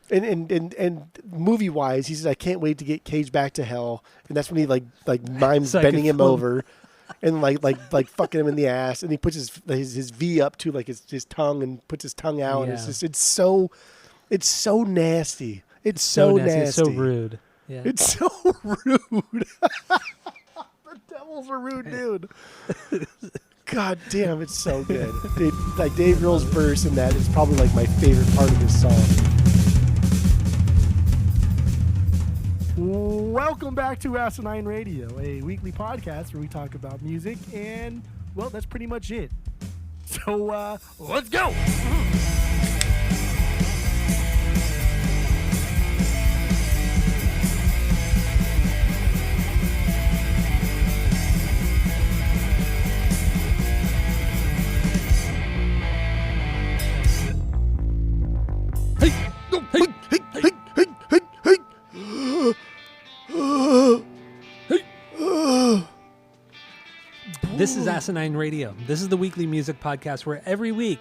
And movie wise, he says, "I can't wait to get Cage back to hell," and that's when he like mimes So I bending could him film. over, and like fucking him in the ass, and he puts his V up to like his tongue and puts his tongue out, and Yeah. it's so nasty. It's So so nasty. nasty. It's so rude. Yeah. It's so rude. The devil's a rude dude. God damn, it's so good. Dude, like Dave Grohl's verse in that is probably like my favorite part of this song. Welcome back to Asinine Radio, a weekly podcast where we talk about music, and, well, that's pretty much it. So, let's go! This is Asinine Radio. This is the weekly music podcast where every week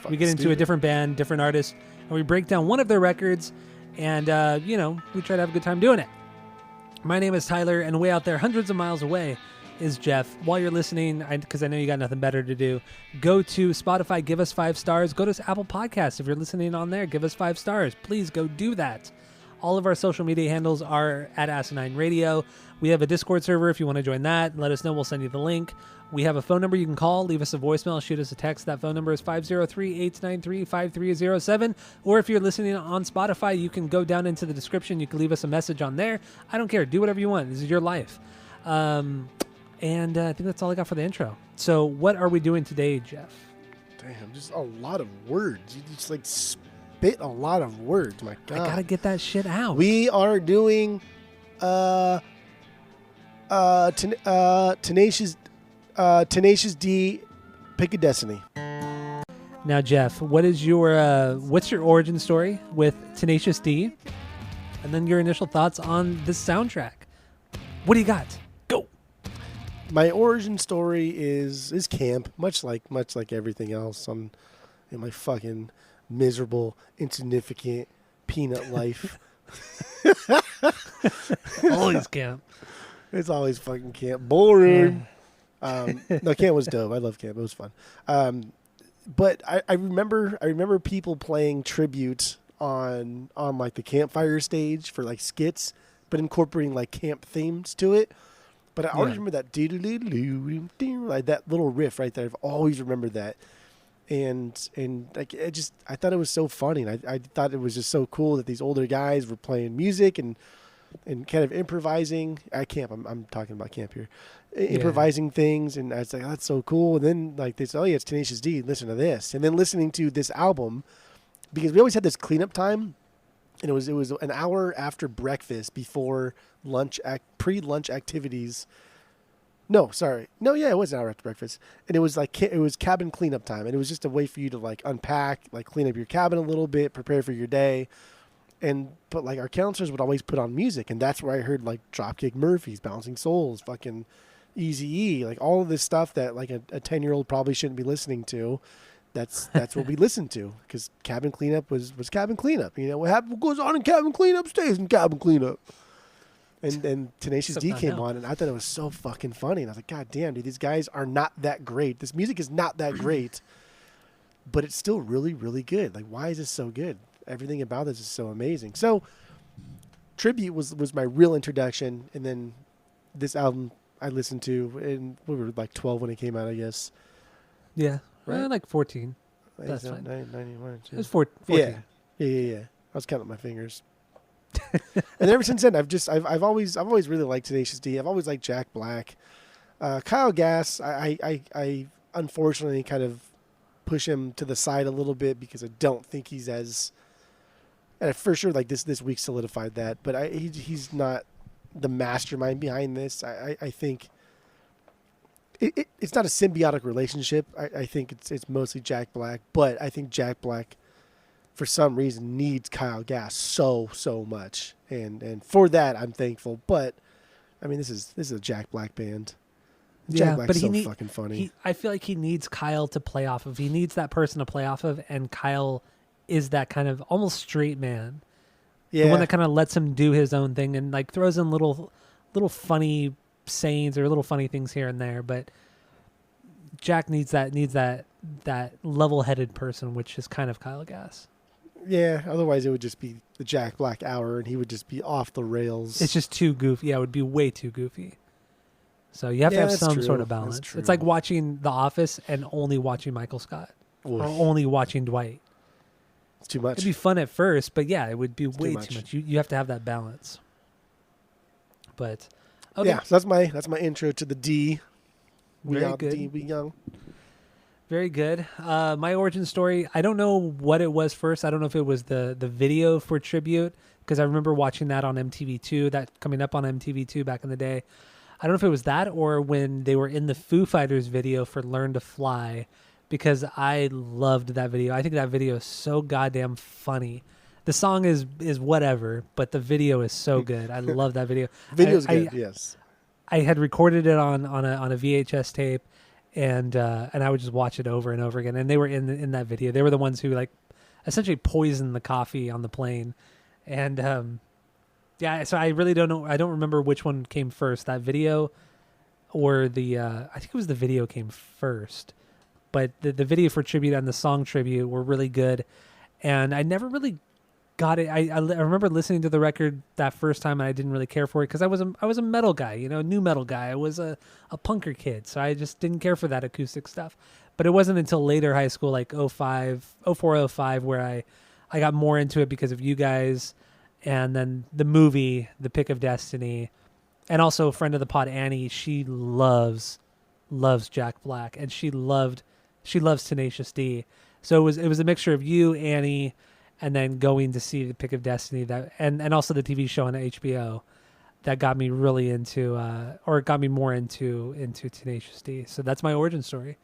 we get into a stupid. different band, different artist, and we break down one of their records, and, we try to have a good time doing it. My name is Tyler, and way out there, hundreds of miles away, is Jeff. While you're listening, because I know you got nothing better to do, go to Spotify, give us 5 stars. Go to Apple Podcasts. If you're listening on there, give us 5 stars. Please go do that. All of our social media handles are at Asinine Radio. We have a Discord server if you want to join that. Let us know. We'll send you the link. We have a phone number you can call. Leave us a voicemail. Shoot us a text. That phone number is 503-893-5307. Or if you're listening on Spotify, you can go down into the description. You can leave us a message on there. I don't care. Do whatever you want. This is your life. And I think that's all I got for the intro. So what are we doing today, Jeff? Damn, just a lot of words. You just like spit a lot of words. My God. I got to get that shit out. We are doing Tenacious D, Pick a Destiny. Now, Jeff, what's your origin story with Tenacious D? And then your initial thoughts on this soundtrack. What do you got? Go. My origin story is camp, much like everything else in my fucking miserable, insignificant peanut life. Always camp. It's always fucking camp. Boring. No, camp was dope. I love camp. It was fun. But I remember people playing tribute on like the campfire stage for like skits, but incorporating like camp themes to it. But I always remember that like that little riff right there. I've always remembered that. And like I thought it was so funny, and I thought it was just so cool that these older guys were playing music and kind of improvising. At camp, I'm talking about camp here, improvising things, and I was like, oh, that's so cool. And then like they said, oh yeah, it's Tenacious D. Listen to this, and then listening to this album, because we always had this cleanup time, and it was an hour after breakfast before lunch pre-lunch activities. No, sorry. No, yeah, it was an hour after breakfast. And it was like, it was cabin cleanup time. And it was just a way for you to like unpack, like clean up your cabin a little bit, prepare for your day. But like our counselors would always put on music. And that's where I heard like Dropkick Murphys, Bouncing Souls, fucking Eazy-E, like all of this stuff that like a 10-year-old probably shouldn't be listening to. That's what we listened to, because cabin cleanup was cabin cleanup. You know, what goes on in cabin cleanup stays in cabin cleanup. And Tenacious D came on, and I thought it was so fucking funny. And I was like, God damn, dude, these guys are not that great. This music is not that great, but it's still really, really good. Like, why is this so good? Everything about this is so amazing. So, Tribute was my real introduction, and then this album I listened to, and we were like 12 when it came out, I guess. Yeah, Right? like 14. That's fine. 91. It was 14. Yeah. I was counting my fingers. And ever since then, I've always really liked Tenacious D. I've always liked Jack Black. Kyle Gass, I unfortunately kind of push him to the side a little bit, because I don't think he's as, and for sure like this week solidified that, but he's not the mastermind behind this. I think it's not a symbiotic relationship. I think it's mostly Jack Black, but I think Jack Black, for some reason, needs Kyle Gass so much, and for that I'm thankful. But I mean, this is a Jack Black band. Jack Black's so fucking funny. I feel like he needs Kyle to play off of. He needs that person to play off of, and Kyle is that kind of almost straight man The one that kind of lets him do his own thing and like throws in little funny sayings or little funny things here and there. But Jack needs that level-headed person, which is kind of Kyle Gass. Yeah, otherwise it would just be the Jack Black hour, and he would just be off the rails. It's just too goofy. Yeah, it would be way too goofy. So you have to have some sort of balance. It's like watching The Office and only watching Michael Scott. Or only watching Dwight. It's too much. It'd be fun at first, but yeah, it would be way too much. You have to have that balance. But okay. Yeah, so that's my intro to the D. Very good. D, we young. Very good. My origin story, I don't know what it was first. I don't know if it was the video for Tribute, because I remember watching that on MTV2, that coming up on MTV2 back in the day. I don't know if it was that or when they were in the Foo Fighters video for Learn to Fly, because I loved that video. I think that video is so goddamn funny. The song is whatever, but the video is so good. I love that video. Video's good, yes. I had recorded it on a VHS tape, and I would just watch it over and over again. And they were in that video. They were the ones who like essentially poisoned the coffee on the plane. And yeah, so I really don't know. I don't remember which one came first, that video or the I think it was the video came first. But the video for Tribute and the song Tribute were really good. And I never really got it. I remember listening to the record that first time, and I didn't really care for it because I was a metal guy, new metal guy. I was a punker kid, so I just didn't care for that acoustic stuff. But it wasn't until later high school, like 04, 05, where I got more into it because of you guys, and then the movie, The Pick of Destiny, and also a friend of the pod, Annie. She loves Jack Black, and she loves Tenacious D. So it was a mixture of you, Annie, and then going to see The Pick of Destiny, that and also the TV show on HBO that got me really into, or got me more into Tenacious D. So that's my origin story.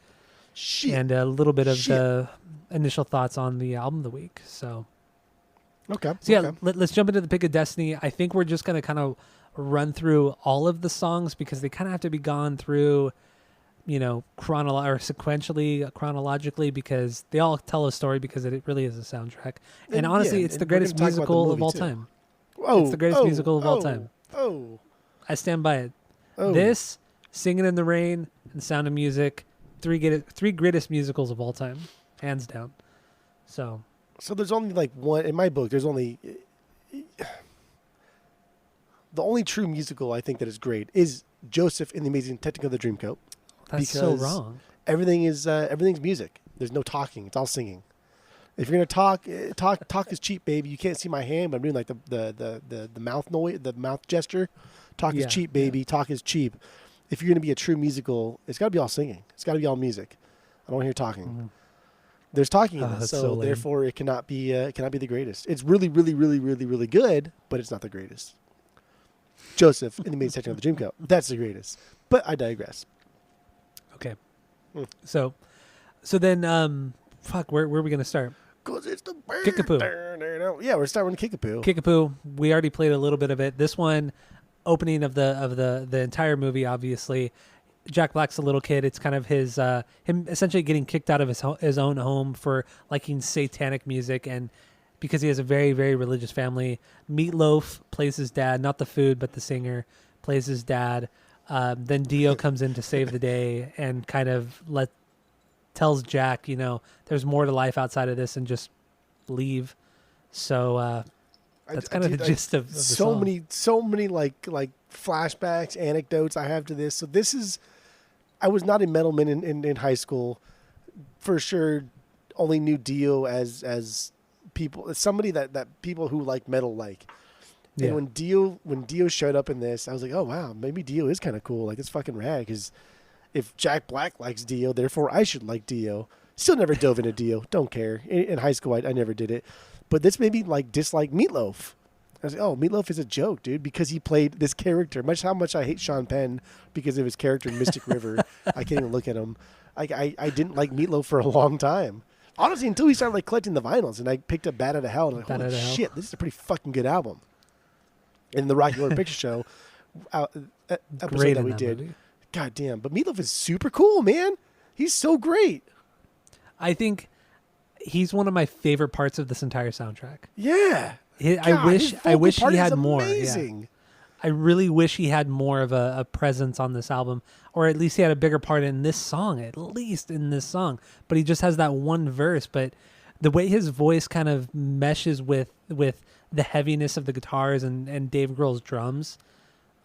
Shit. And a little bit of the initial thoughts on the album of the week. So okay. So yeah, let's jump into The Pick of Destiny. I think we're just gonna kind of run through all of the songs because they kind of have to be gone through, sequentially, chronologically, because they all tell a story because it really is a soundtrack. And honestly, it's the greatest musical of all time. Oh, it's the greatest musical of all time. Oh, I stand by it. Oh. This, Singing in the Rain, and Sound of Music, three greatest musicals of all time, hands down. So there's only like one in my book. There's only the only true musical I think that is great is Joseph in the Amazing Technicolor of the Dreamcoat. That's so wrong. Everything's music. There's no talking. It's all singing. If you're gonna talk is cheap, baby. You can't see my hand, but I'm doing like the mouth noise, the mouth gesture. Talk is cheap, baby. Yeah. Talk is cheap. If you're gonna be a true musical, it's got to be all singing. It's got to be all music. I don't want to hear talking. Mm-hmm. There's talking in this, so therefore it cannot be the greatest. It's really, really, really, really, really good, but it's not the greatest. Joseph in the Amazing Technicolor of the Dreamcoat. That's the greatest. But I digress. Okay. So then, where are we going to start? Because it's the Kickapoo. Yeah, we're starting with Kickapoo. Kickapoo. We already played a little bit of it. This one, opening of the entire movie, obviously. Jack Black's a little kid. It's kind of his him essentially getting kicked out of his own home for liking satanic music, and because he has a very, very religious family. Meatloaf plays his dad, not the food, but the singer plays his dad. Then Dio comes in to save the day and kind of tells Jack, there's more to life outside of this and just leave. So that's kind of the gist of the song. So many like flashbacks, anecdotes I have to this. So this is, I was not a metalman in high school, for sure. Only knew Dio as somebody that people who like metal like. And Yeah. when Dio showed up in this, I was like, oh wow, maybe Dio is kind of cool. Like, it's fucking rad. Because if Jack Black likes Dio, therefore I should like Dio. Still never dove into Dio. Don't care. In high school, I never did it. But this made me dislike Meatloaf. I was like, oh, Meatloaf is a joke, dude, because he played this character. How much I hate Sean Penn because of his character in Mystic River. I can't even look at him. I didn't like Meatloaf for a long time. Honestly, until he started collecting the vinyls, and I picked up Bad Out of Hell, and I'm like, holy shit, this is a pretty fucking good album. And the Rocky Horror Picture Show episode that we did. Movie. God damn. But Meatloaf is super cool, man. He's so great. I think he's one of my favorite parts of this entire soundtrack. Yeah. God, his I vocal wish part he is had more. Yeah. amazing. I really wish he had more of a presence on this album, or at least he had a bigger part in this song, at least in this song. But he just has that one verse. But the way his voice kind of meshes with the heaviness of the guitars and Dave Grohl's drums,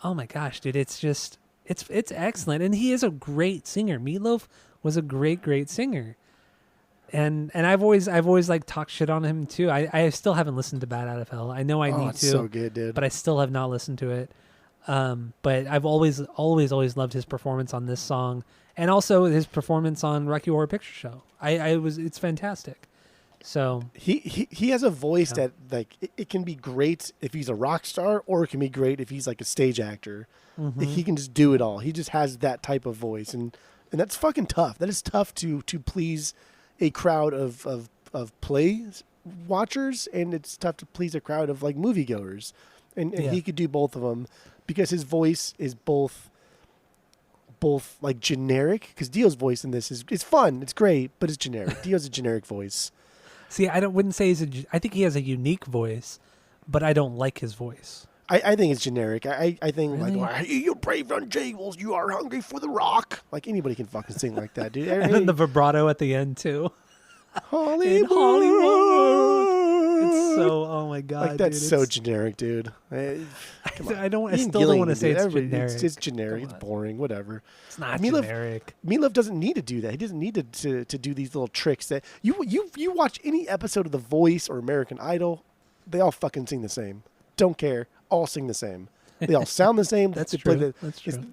oh my gosh, dude, it's just it's excellent. And he is a great singer. Meatloaf was a great singer. And I've always like talked shit on him too. I still haven't listened to Bad Out of Hell. I know I need It's to. so good, dude. But I still have not listened to it. But I've always loved his performance on this song, and also his performance on Rocky Horror Picture Show. It's fantastic. So he has a voice that like it can be great if he's a rock star, or it can be great if he's like a stage actor. Mm-hmm. He can just do it all. He just has that type of voice, and that's fucking tough. That is tough to please a crowd of play watchers, and it's tough to please a crowd of like moviegoers. And he could do both of them because his voice is both like generic, because Dio's voice in this is fun, it's great, but it's generic. Dio's a generic voice. See, wouldn't say I think he has a unique voice, but I don't like his voice. I think it's generic. I think Really? like, you brave on jables, you are hungry for the rock. Like anybody can fucking sing like that, dude. And then the vibrato at the end too. Hollywood. It's so, oh my god, like that's dude, so generic, dude. I still don't want to say it's generic. It's generic. It's boring. Whatever. It's not generic. Meatloaf doesn't need to do that. He doesn't need to do these little tricks that you watch any episode of The Voice or American Idol, they all fucking sing the same. Don't care. All sing the same. They all sound the same. That's they true. That's true.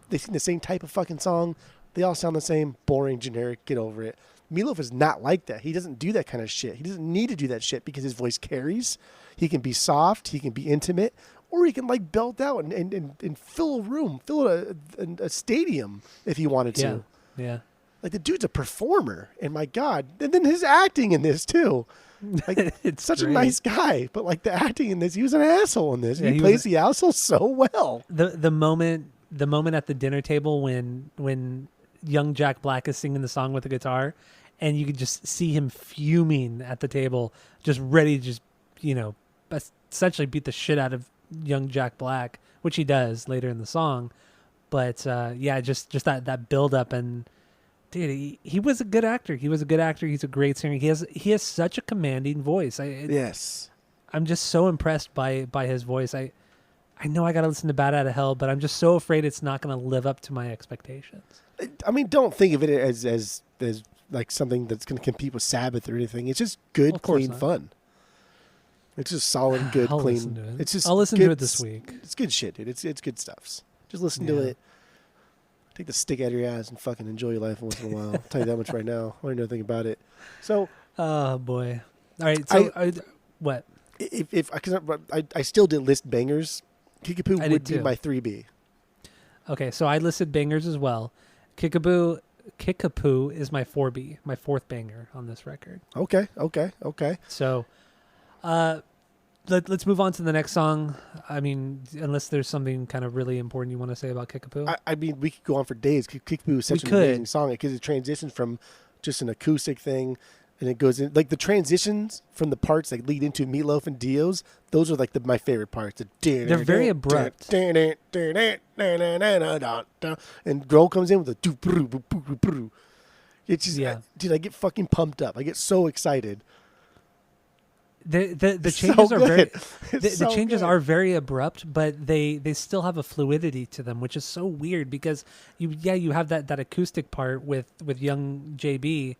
They sing the same type of fucking song. They all sound the same. Boring, generic. Get over it. Meatloaf is not like that. He doesn't do that kind of shit. He doesn't need to do that shit because his voice carries. He can be soft. He can be intimate. Or he can like belt out and fill a room, fill a stadium if he wanted to. Yeah. Like the dude's a performer. And my God. And then his acting in this too. Like it's such great. a nice guy, but like the acting in this, he was an asshole in this. Yeah, he plays the asshole so well. The moment at the dinner table when young Jack Black is singing the song with the guitar, and you could just see him fuming at the table, just ready to just essentially beat the shit out of young Jack Black, which he does later in the song. But just that build up, and dude, he was a good actor. He was a good actor. He's a great singer. He has such a commanding voice. Yes. I'm just so impressed by his voice. I know I got to listen to Bad Out of Hell, but I'm just so afraid it's not going to live up to my expectations. I mean, don't think of it as like something that's going to compete with Sabbath or anything. It's just good, clean fun. It's just solid, good, I'll clean. Listen to it. It's just I'll listen good, to it this week. It's good shit, dude. It's good stuff. Just listen to it. Take the stick out of your ass and fucking enjoy your life once in a while. I'll tell you that much right now. I don't know anything about it. So, oh boy. All right. So what? If I still did list bangers, Kickapoo would be my 3B. Okay, so I listed bangers as well. Kickapoo is my 4B, my fourth banger on this record. Okay. So, let's move on to the next song. I mean, unless there's something kind of really important you want to say about Kickapoo. I mean, we could go on for days. Kickapoo is such an amazing song because it transitions from just an acoustic thing, and it goes in like the transitions from the parts that lead into Meatloaf and Dio's. Those are like my favorite parts. They're very abrupt. And Grohl comes in with a it's just, dude, I get fucking pumped up. I get so excited. The changes so are very the changes good. are very abrupt, but they still have a fluidity to them, which is so weird because you have that acoustic part with young JB,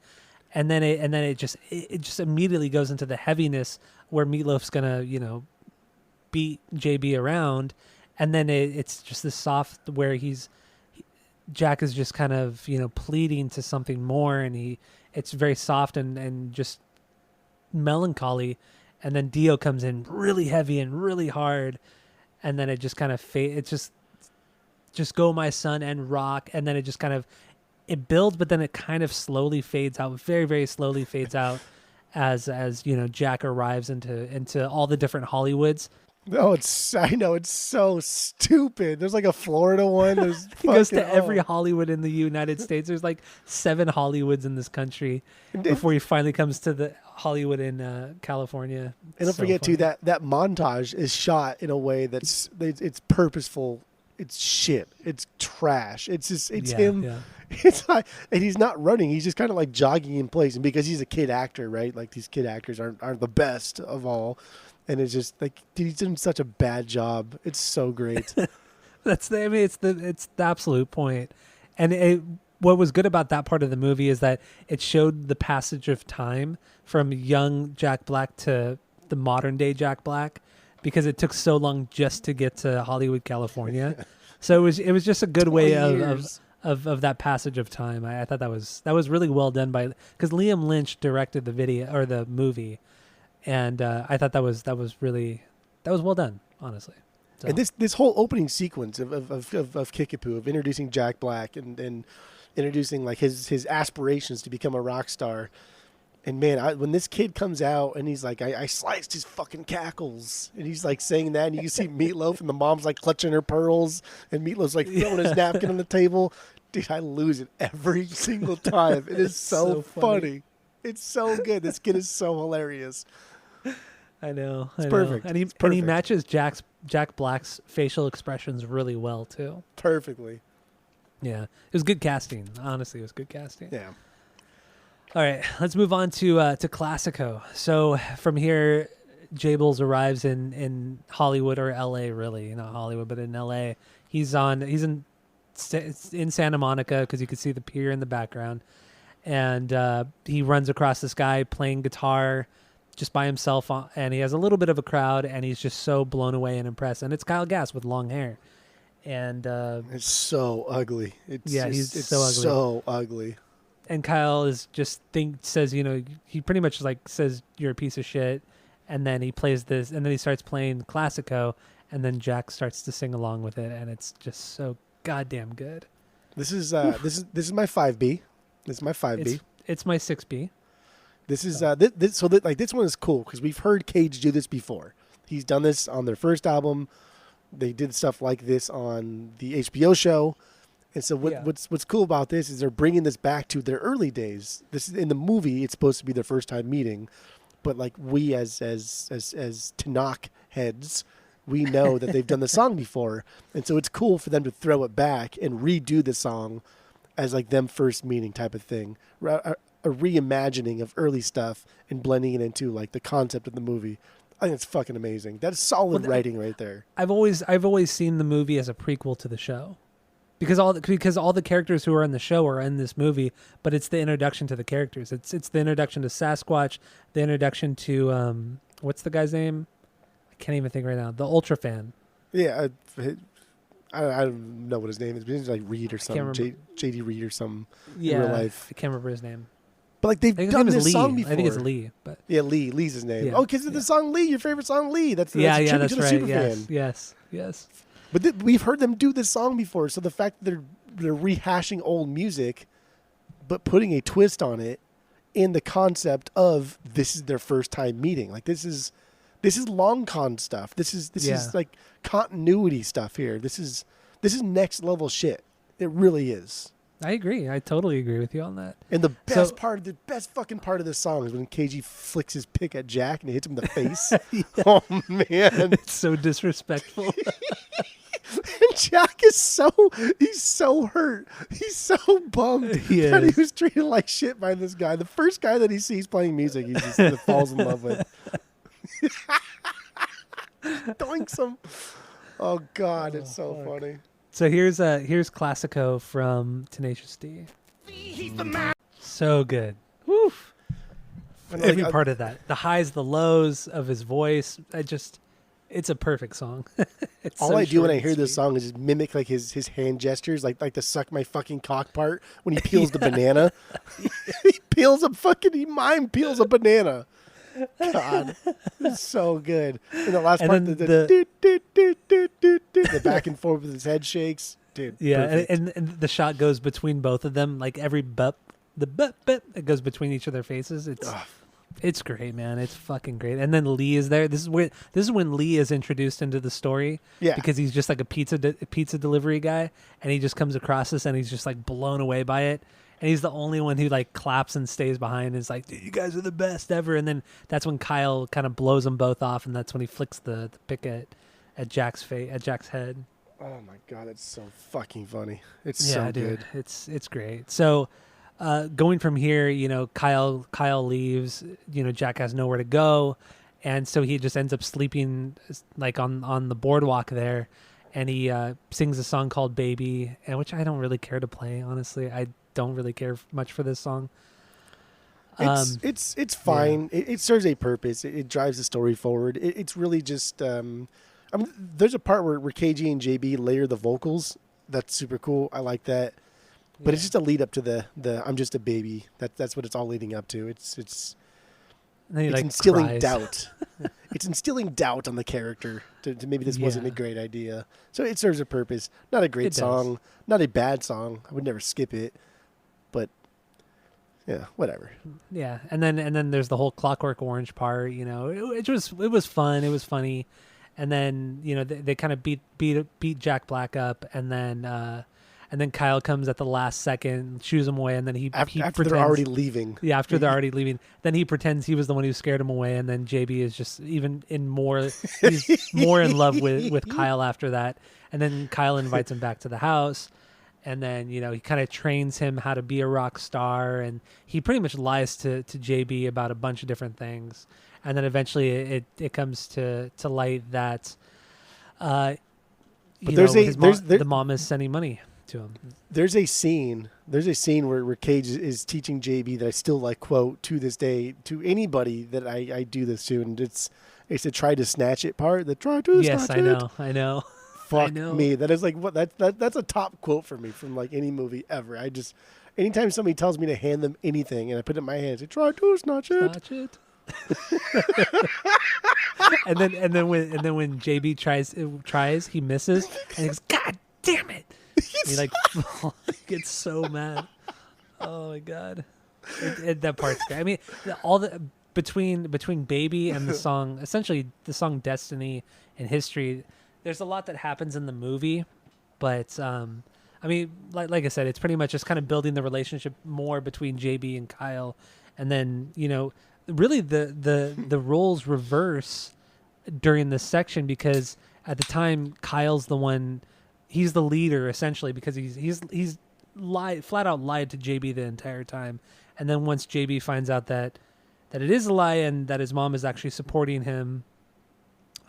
and then it just immediately goes into the heaviness where Meatloaf's gonna beat JB around, and then it's just this soft where Jack is just kind of pleading to something more, and it's very soft and just melancholy, and then Dio comes in really heavy and really hard, and then it just kind of it's just go my son and rock, and then it just kind of builds, but then it kind of slowly fades out, very very slowly fades out as Jack arrives into all the different Hollywoods. No, I know it's so stupid. There's like a Florida one. He goes to every Hollywood in the United States. There's like 7 Hollywoods in this country before he finally comes to Hollywood in California. And don't So forget funny. too that montage is shot in a way that's it's purposeful. It's shit. It's trash. It's just him. Yeah. It's like, and he's not running. He's just kind of like jogging in place. And because he's a kid actor, right? Like these kid actors aren't the best of all. And it's just like, dude, he's doing such a bad job. It's so great. It's the absolute point. And what was good about that part of the movie is that it showed the passage of time from young Jack Black to the modern day Jack Black, because it took so long just to get to Hollywood, California. So it was just a good way of that passage of time. I thought that was really well done because Liam Lynch directed the video or the movie, and I thought that was well done, honestly. So. And this whole opening sequence of Kickapoo, of introducing Jack Black and introducing like his aspirations to become a rock star. And man, when this kid comes out and he's like, I sliced his fucking cackles, and he's like saying that, and you see Meatloaf and the mom's like clutching her pearls, and Meatloaf's like throwing his napkin on the table. Dude, I lose it every single time. It is so funny. It's so good. This kid is so hilarious. I know. It's perfect. And he Perfect. matches Jack Black's facial expressions really well too. Perfectly. Yeah, it was good casting. Honestly, it was good casting. Yeah. All right, let's move on to Classico. So from here, Jables arrives in Hollywood, or L.A. really, not Hollywood, but in L.A. He's in Santa Monica, because you can see the pier in the background, and he runs across this guy playing guitar just by himself, and he has a little bit of a crowd, and he's just so blown away and impressed. And it's Kyle Gass with long hair, and it's so ugly. It's so ugly. And Kyle says, he pretty much like says you're a piece of shit, and then he plays this, and then he starts playing Classico, and then Jack starts to sing along with it, and it's just so goddamn good. This is my 5B. This is my 5B. It's my 6B. This is this one is cool because we've heard Cage do this before. He's done this on their first album. They did stuff like this on the HBO show. And so what's cool about this is they're bringing this back to their early days. This is in the movie. It's supposed to be their first time meeting, but like we as Tanakh heads, we know that they've done the song before, and so it's cool for them to throw it back and redo the song as like them first meeting type of thing, a reimagining of early stuff and blending it into like the concept of the movie. I think it's fucking amazing. That's solid writing right there. I've always seen the movie as a prequel to the show. Because all the characters who are in the show are in this movie, but it's the introduction to the characters. It's the introduction to Sasquatch, the introduction to what's the guy's name? I can't even think right now. The Ultra fan. Yeah, I don't know what his name is, but he's like Reed or something, JD Reed or something in real life. I can't remember his name. But like they've done this song before. I think it's Lee. But yeah, Lee's his name. Yeah, Oh, because of the song Lee, your favorite song Lee. That's a tribute to the right. Superfan. Yes. But we've heard them do this song before, so the fact that they're rehashing old music, but putting a twist on it, in the concept of this is their first time meeting. Like this is long con stuff. This is like continuity stuff here. This is next level shit. It really is. I agree. I totally agree with you on that. And the best fucking part of this song is when KG flicks his pick at Jack and it hits him in the face. Oh man, it's so disrespectful. And Jack is he's so hurt. He's so bummed that he was treated like shit by this guy. The first guy that he sees playing music, he just falls in love with. Doinks him. Oh God, it's so funny. So here's Classico from Tenacious D. So good. Woof. Every part of that. The highs, the lows of his voice. It's a perfect song. All I do when I hear this song is just mimic like his hand gestures, like the suck my fucking cock part when he peels the banana. He peels a banana. God, it's so good. And the last part, the back and forth with his head shakes, dude. Yeah, and the shot goes between both of them, like every it goes between each of their faces. It's great, man. It's fucking great. And then Lee is there. This is when Lee is introduced into the story. Yeah, because he's just like a pizza delivery guy, and he just comes across this, and he's just like blown away by it. and he's the only one who like claps and stays behind and is like, dude, you guys are the best ever. And then that's when Kyle kind of blows them both off, and that's when he flicks the pick at Jack's head. Oh my god, it's so fucking funny. It's Yeah, so dude, good. it's great. So going from here, Kyle leaves. Jack has nowhere to go, and so he just ends up sleeping like on the boardwalk there, and he sings a song called "Baby," and which I don't really care to play. Honestly, I don't really care much for this song. It's fine. Yeah. It serves a purpose. It drives the story forward. It's really just. There's a part where KG and JB layer the vocals. That's super cool. I like that. But it's just a lead up to the "I'm just a baby." That's what it's all leading up to. It's instilling cries. doubt. It's instilling doubt on the character to maybe this wasn't a great idea. So it serves a purpose. Not a great song. Not a bad song. I would never skip it. But yeah, whatever. Yeah, and then there's the whole Clockwork Orange part. It was fun. It was funny. And then they kind of beat Jack Black up, and then Kyle comes at the last second, shoos him away, and then he after pretends, they're already leaving. Yeah, after they're already leaving, then he pretends he was the one who scared him away, and then JB is just even he's more in love with Kyle after that, and then Kyle invites him back to the house, and then he kind of trains him how to be a rock star, and he pretty much lies to JB about a bunch of different things. And then eventually it comes to light that the mom is sending money to him. There's a scene where Cage is teaching JB that I still quote to this day to anybody that I do this to, and it's the try to snatch it part. The try to snatch it. Yes, I know. Fuck me. That is that's a top quote for me from any movie ever. Anytime somebody tells me to hand them anything and I put it in my hands, I try to snatch it. Snatch it. and then when JB tries, he misses, and he goes, "God damn it!" He gets so mad. Oh my god, that part's great. I mean, all the between Baby and the song, essentially the song "Destiny" and "History." There's a lot that happens in the movie, but I mean, like I said, it's pretty much just kind of building the relationship more between JB and Kyle, and then really the roles reverse during this section, because at the time Kyle's the one, he's the leader essentially, because he's flat out lied to JB the entire time, and then once JB finds out that it is a lie and that his mom is actually supporting him,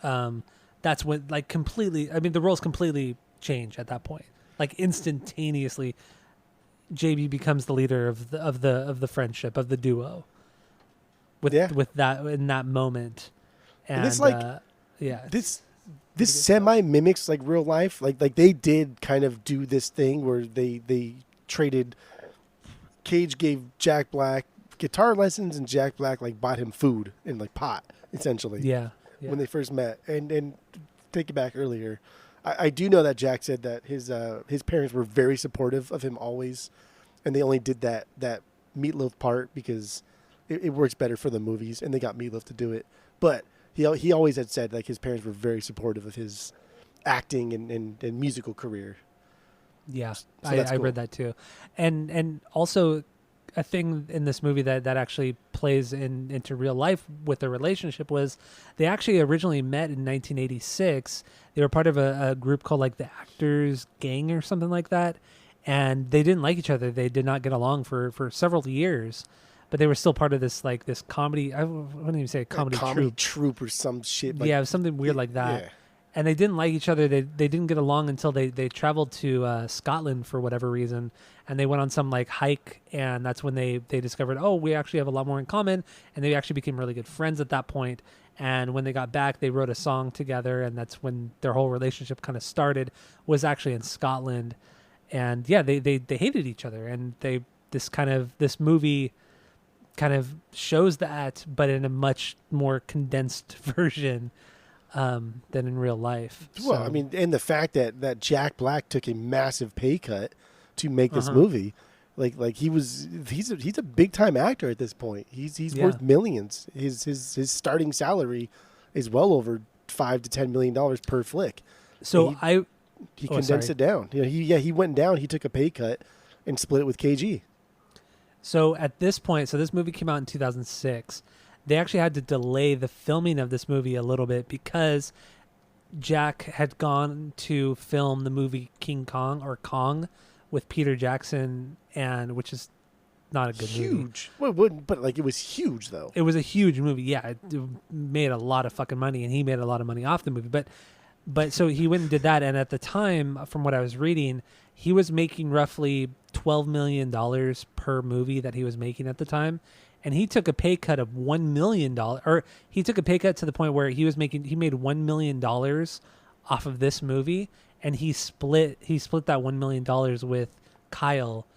that's when completely, I mean, the roles completely change at that point. Instantaneously, JB becomes the leader of the friendship, of the duo. With that in that moment, and it's this semi mimics real life. They did kind of do this thing where they traded. Cage gave Jack Black guitar lessons, and Jack Black bought him food and pot essentially. Yeah. When they first met, and take it back earlier, I do know that Jack said that his parents were very supportive of him always, and they only did that Meatloaf part because it works better for the movies, and they got Meatloaf to do it. But he always had said his parents were very supportive of his acting and musical career. Yeah, so I read that too, and also a thing in this movie that actually plays into real life with their relationship was they actually originally met in 1986. They were part of a group called the Actors Gang or something like that, and they didn't like each other. They did not get along for several years. But they were still part of this this comedy. I wouldn't even say a comedy troupe or some shit. Yeah, it was something weird like that. Yeah. And they didn't like each other. They didn't get along until they traveled to Scotland for whatever reason, and they went on some hike, and that's when they discovered, oh, we actually have a lot more in common, and they actually became really good friends at that point. And when they got back, they wrote a song together, and that's when their whole relationship kind of started. Was actually in Scotland, and yeah, they hated each other, and this movie kind of shows that, but in a much more condensed version than in real life. Well, I mean, and the fact that Jack Black took a massive pay cut to make this movie, he's a big time actor at this point. He's worth millions. His starting salary is well over $5 to $10 million per flick. So he condensed it down. He went down. He took a pay cut and split it with KG. So at this point, so this movie came out in 2006. They actually had to delay the filming of this movie a little bit because Jack had gone to film the movie King Kong or Kong with Peter Jackson, and which is not a good movie. Huge. Well, it wouldn't, but like it was huge though. It was a huge movie. Yeah, it made a lot of fucking money, and he made a lot of money off the movie. But so he went and did that, and at the time, from what I was reading, he was making roughly $12 million per movie that he was making at the time. And he took a pay cut of $1 million, or he took a pay cut to the point where he made $1 million off of this movie, and he split that $1 million with Kyle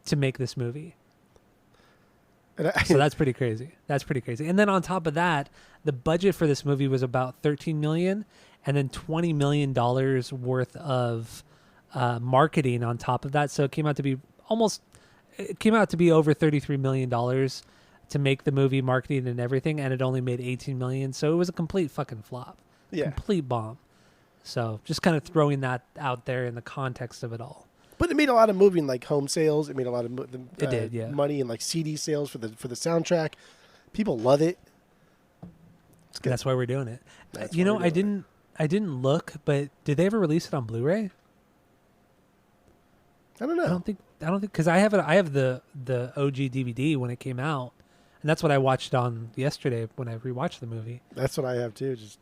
to make this movie. So that's pretty crazy. And then on top of that, the budget for this movie was about $13 million, and then $20 million worth of marketing on top of that. So it came out to be over $33 million to make the movie, marketing and everything, and it only made $18 million. So it was a complete fucking flop. Yeah. Complete bomb. So just kind of throwing that out there in the context of it all. But it made a lot of movie in like home sales. It made a lot of it did, yeah. money in like CD sales for the soundtrack. People love it. That's why we're doing it. I didn't look, but did they ever release it on Blu-ray? I don't know. I don't think because I have the OG DVD when it came out, and that's what I watched on yesterday when I rewatched the movie. That's what I have too. Just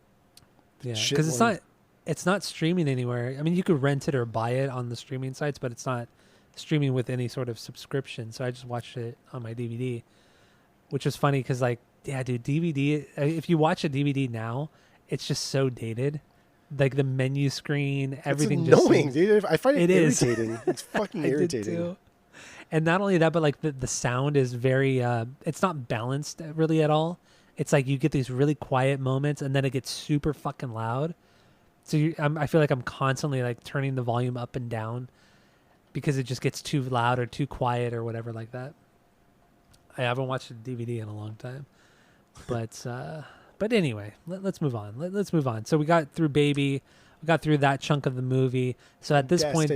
because it's not streaming anywhere. I mean, you could rent it or buy it on the streaming sites, but it's not streaming with any sort of subscription. So I just watched it on my DVD, which was funny because dude, DVD. If you watch a DVD now, it's just so dated. Like the menu screen, everything. It's annoying, dude. I find it irritating. It's fucking irritating. Too. And not only that, but like the sound is very. It's not balanced really at all. It's like you get these really quiet moments, and then it gets super fucking loud. So I feel like I'm constantly like turning the volume up and down because it just gets too loud or too quiet or whatever like that. I haven't watched a DVD in a long time, but anyway, let's move on. Let's move on. So we got through Baby, we got through that chunk of the movie. So at this point,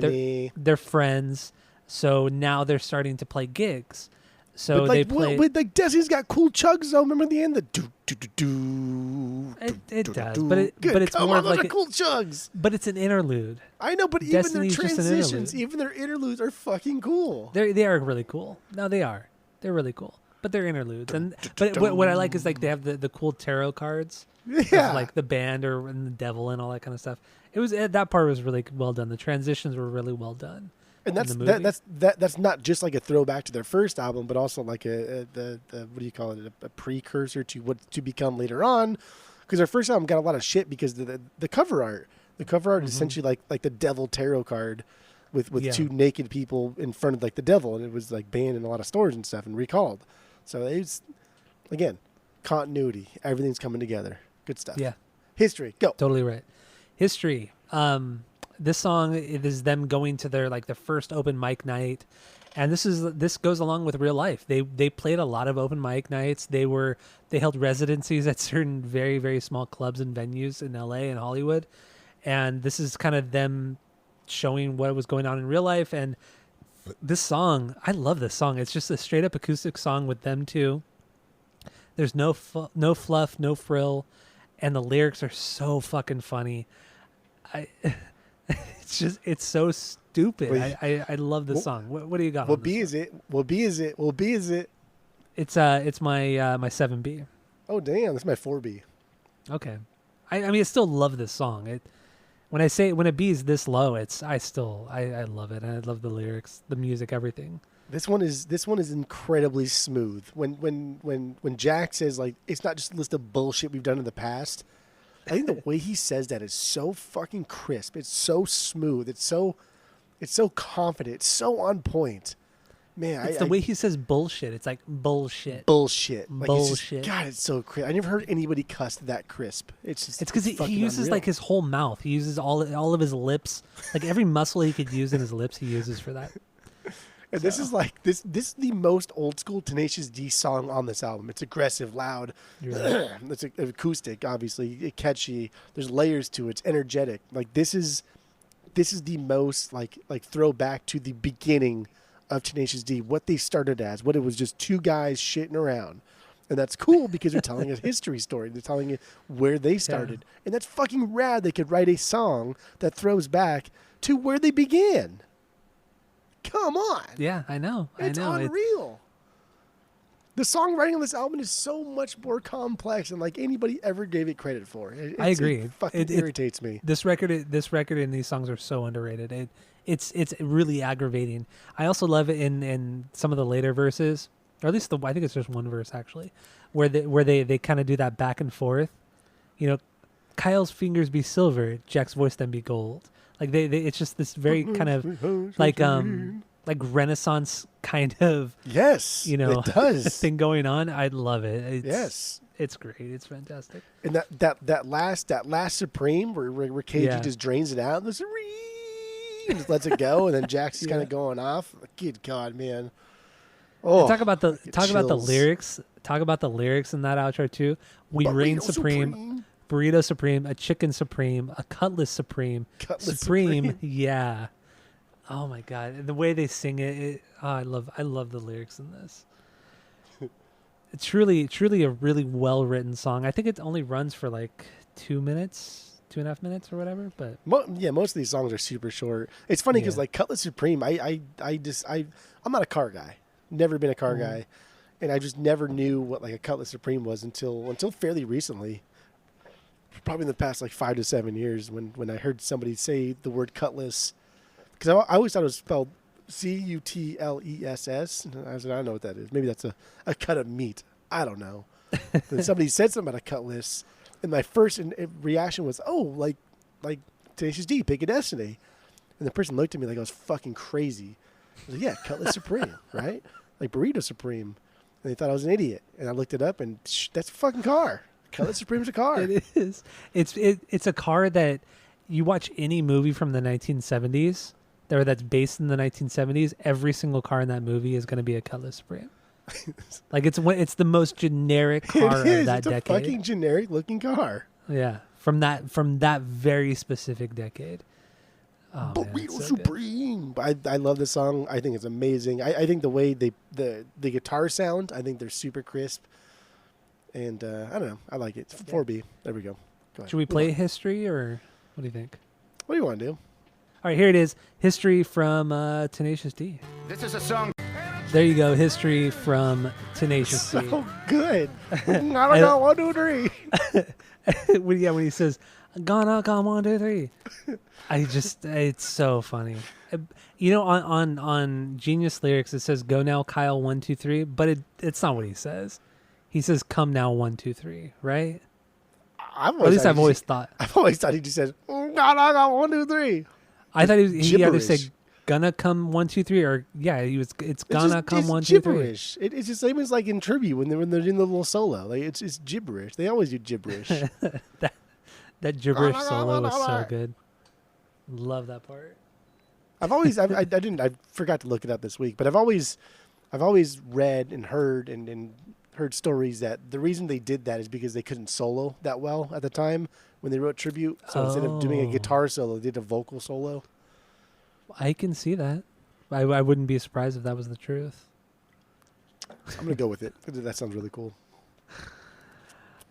they're friends. So now they're starting to play gigs. So they play. Like Destiny's got cool chugs though. Remember the end, the do do do do. It does, but it's more like cool chugs. But it's an interlude. I know, but Destiny's even their transitions, even their interludes are fucking cool. They are really cool. No, they are. They're really cool. But they're interludes, but what I like is like they have the cool tarot cards, yeah, of like the band and the devil and all that kind of stuff. That part was really well done. The transitions were really well done. And that's not just like a throwback to their first album, but also like the what do you call it, a precursor to what to become later on. Because their first album got a lot of shit because the cover art is essentially like the devil tarot card with two naked people in front of like the devil, and it was like banned in a lot of stores and stuff and recalled. So it's again continuity. Everything's coming together. Good stuff. Yeah. History. Go. Totally right. History. This song, it is them going to their first open mic night, and this goes along with real life. They played a lot of open mic nights. They held residencies at certain very, very small clubs and venues in LA and Hollywood, and this is kind of them showing what was going on in real life. And this song, I love this song. It's just a straight up acoustic song with them two. There's no fluff, no frill, and the lyrics are so fucking funny. It's so stupid. I love this song. What do you got? What B is it? What B is it? What B is it? It's my my 7B. Oh damn, that's my 4B. Okay, I mean I still love this song. When a B is this low, I love it. I love the lyrics, the music, everything. This one is incredibly smooth. When Jack says like it's not just a list of bullshit we've done in the past. I think the way he says that is so fucking crisp. It's so smooth. It's so confident. It's so on point. Man, it's the way he says bullshit. It's like bullshit. Bullshit. Like bullshit. God, it's so crisp. I never heard anybody cuss that crisp. It's because he uses like his whole mouth. He uses all of his lips. Like every muscle he could use in his lips, he uses for that. And this is like this is the most old school Tenacious D song on this album. It's aggressive, loud. Right. It's acoustic, obviously, it's catchy. There's layers to it. It's energetic. Like this is the most like throwback to the beginning of Tenacious D, what they started as, what it was just two guys shitting around. And that's cool because they're telling a history story. They're telling you where they started. Yeah. And that's fucking rad. They could write a song that throws back to where they began. Come on. Yeah, I know. It's unreal. The songwriting on this album is so much more complex than like anybody ever gave it credit for. I agree. It fucking irritates me. This record and these songs are so underrated. It's really aggravating. I also love it in some of the later verses. Or at least I think it's just one verse actually, where they kind of do that back and forth. You know, Kyle's fingers be silver, Jack's voice then be gold. Like it's just this very kind of like Renaissance kind of it does thing going on. I love it. It's great. It's fantastic. And that last Supreme where KG just drains it out, and just lets it go, and then Jack's just kind of going off. Good God, man. Oh, talk about the lyrics. Talk about the lyrics in that outro too. We reign supreme, burrito supreme, a chicken supreme, a cutlass supreme, supreme. Yeah. Oh my God, the way they sing it. I love the lyrics in this. It's truly a really well written song. I think it only runs for like 2 minutes, 2.5 minutes or whatever. But most of these songs are super short. It's funny because like Cutlass Supreme, I'm not a car guy. Never been a car guy, and I just never knew what like a Cutlass Supreme was until fairly recently. Probably in the past like 5 to 7 years when I heard somebody say the word Cutlass, because I always thought it was spelled Cutless. I said I don't know what that is. Maybe that's a cut of meat. I don't know. Then somebody said something about a Cutlass, and my first reaction was, oh, like Tenacious D, Pick a Destiny, and the person looked at me like I was fucking crazy. I was like, yeah, Cutlass Supreme, right? Like Burrito Supreme. And they thought I was an idiot. And I looked it up, and that's a fucking car. Cutlass Supreme's a car. It is. It's a car that you watch any movie from the 1970s that's based in the 1970s. Every single car in that movie is going to be a Cutlass Supreme. Like it's the most generic car of that decade. It's a fucking generic looking car. Yeah, from that very specific decade. Oh, Burrito Supreme. I love this song. I think it's amazing. I think the way the guitar sound, I think they're super crisp. And I don't know. I like it. It's 4B. There we go. Should we play history or what do you think? What do you want to do? All right, here it is. History from Tenacious D. This is a song. There you go. History from Tenacious D. So good. I don't know. 1, 2, 3. when he says, gonna come 1, 2, 3. It's so funny. You know, on Genius Lyrics it says "Go now, Kyle 1, 2, 3," but it's not what he says. He says "Come now 1, 2, 3," right? I've always thought he just says "Gonna 1, 2, 3." I thought he either said "Gonna come 1, 2, 3" or it's gonna come 1, 2, 3. Gibberish. It's the same as like in tribute when they're in the little solo. Like it's gibberish. They always do gibberish. That gibberish solo was so good. Love that part. I forgot to look it up this week, but I've always read and heard and heard stories that the reason they did that is because they couldn't solo that well at the time when they wrote tribute. So instead of doing a guitar solo, they did a vocal solo. I can see that. I wouldn't be surprised if that was the truth. I'm going to go with it. That sounds really cool.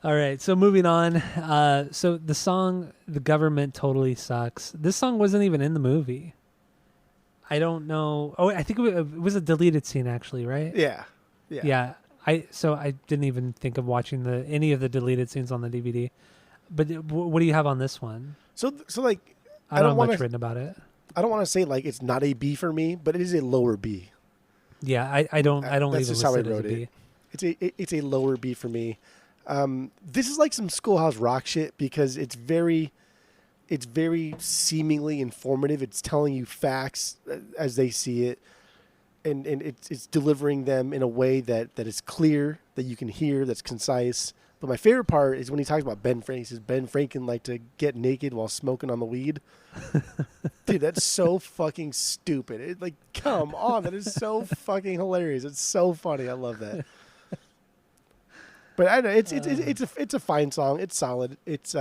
All right, so moving on. So the song "The Government Totally Sucks." This song wasn't even in the movie. I don't know. Oh, I think it was a deleted scene, actually, right? Yeah. I didn't even think of watching any of the deleted scenes on the DVD. But what do you have on this one? So like, I don't have much written about it. I don't want to say like it's not a B for me, but it is a lower B. Yeah, I don't That's even just how I list it as wrote a B. It's a lower B for me. This is like some Schoolhouse Rock shit because it's very seemingly informative. It's telling you facts as they see it, and it's delivering them in a way that is clear, that you can hear, that's concise. But my favorite part is when he talks about Ben Franklin. He says Ben Franklin liked to get naked while smoking on the weed. Dude, that's so fucking stupid. Come on, that is so fucking hilarious. It's so funny. I love that. But I know it's a fine song. It's solid. It's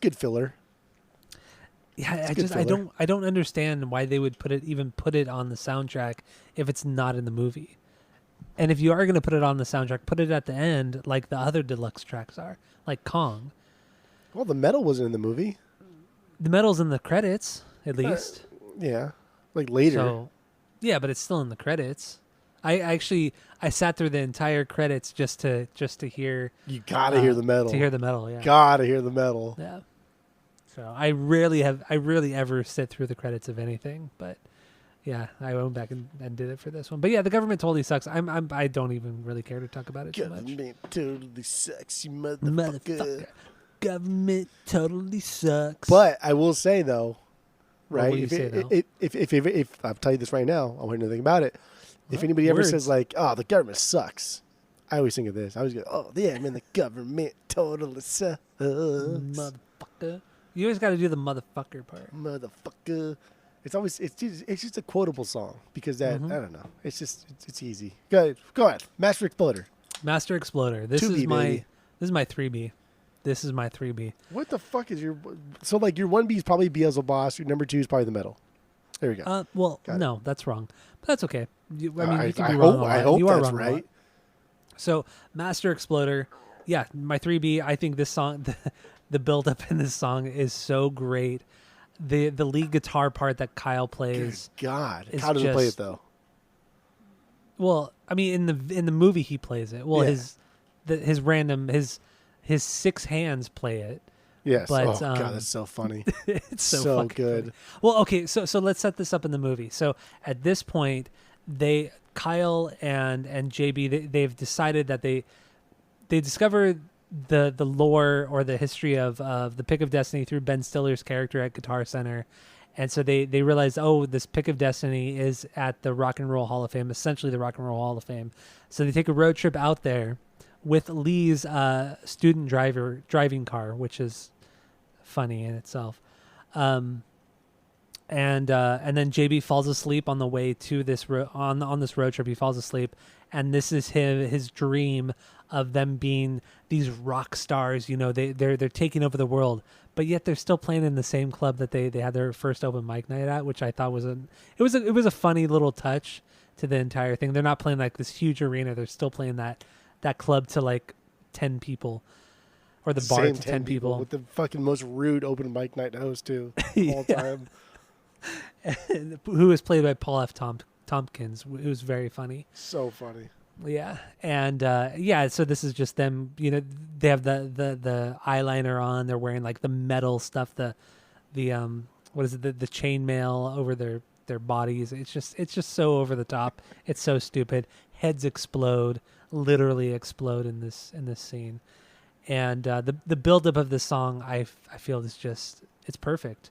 good filler. Yeah, It's good filler. I don't understand why they would put it on the soundtrack if it's not in the movie. And if you are going to put it on the soundtrack, put it at the end like the other deluxe tracks are, like Kong. Well, the metal wasn't in the movie. The metal's in the credits, at least. Yeah, like later. So, yeah, but it's still in the credits. I sat through the entire credits just to hear. You gotta hear the metal. To hear the metal, yeah. Gotta hear the metal. Yeah. So I rarely ever sit through the credits of anything, but yeah, I went back and did it for this one. But yeah, the government totally sucks. I don't even really care to talk about it too much. Government totally sucks, you Motherfucker. Government totally sucks. But I will say though, What right? will you say, though? If I'll tell you this right now, I won't hear anything about it. If anybody ever words. says like, "Oh, the government sucks," I always think of this. I always go, "Oh, yeah, man, the government totally sucks, Motherfucker. You always got to do the motherfucker part. motherfucker." It's just a quotable song because that Mm-hmm. I don't know. It's easy. Go ahead, Master Exploder. Master Exploder. This 2B, is my baby. 3B. This is my 3B. What the fuck is your so like your 1B is probably Beelzebub, your number 2 is probably the metal. There we go. Well, Got it. no, that's wrong. But that's okay. You can be I wrong hope, a lot. I hope You are that's wrong a lot. right. So, Master Exploder, yeah, my 3B. I think this song, the build up in this song is so great. The lead guitar part that Kyle Good plays. God, It's how does he play it just- though? Well, I mean, in the movie he plays it. Well, Yeah. his 6 hands play it. Yes. but, oh God, um, that's so funny. It's so, So fucking good. funny. Well, okay, so let's set this up in the movie. So at this point, Kyle and JB they've decided that they discovered the lore or the history of the Pick of Destiny through Ben Stiller's character at Guitar Center. And so they realized, oh, this Pick of Destiny is at the Rock and Roll Hall of Fame, essentially the Rock and Roll Hall of Fame. So they take a road trip out there with Lee's student driving car, which is funny in itself. And then JB falls asleep on the way to this on this road trip. He falls asleep, and this is his dream of them being these rock stars. You know, they're taking over the world, but yet they're still playing in the same club that they had their first open mic night at, which I thought was it was a funny little touch to the entire thing. They're not playing like this huge arena. They're still playing that club to like 10 people, or the bar Same to 10 people. with the fucking most rude open mic night host too all Yeah. time. Who was played by Paul F. Tompkins. It was very funny. So funny. Yeah, and so this is just them. You know, they have the eyeliner on. They're wearing like the metal stuff. The what is it? The chainmail over their bodies. It's just so over the top. It's so stupid. Heads explode, literally explode in this scene, and the buildup of this song I feel is just it's perfect.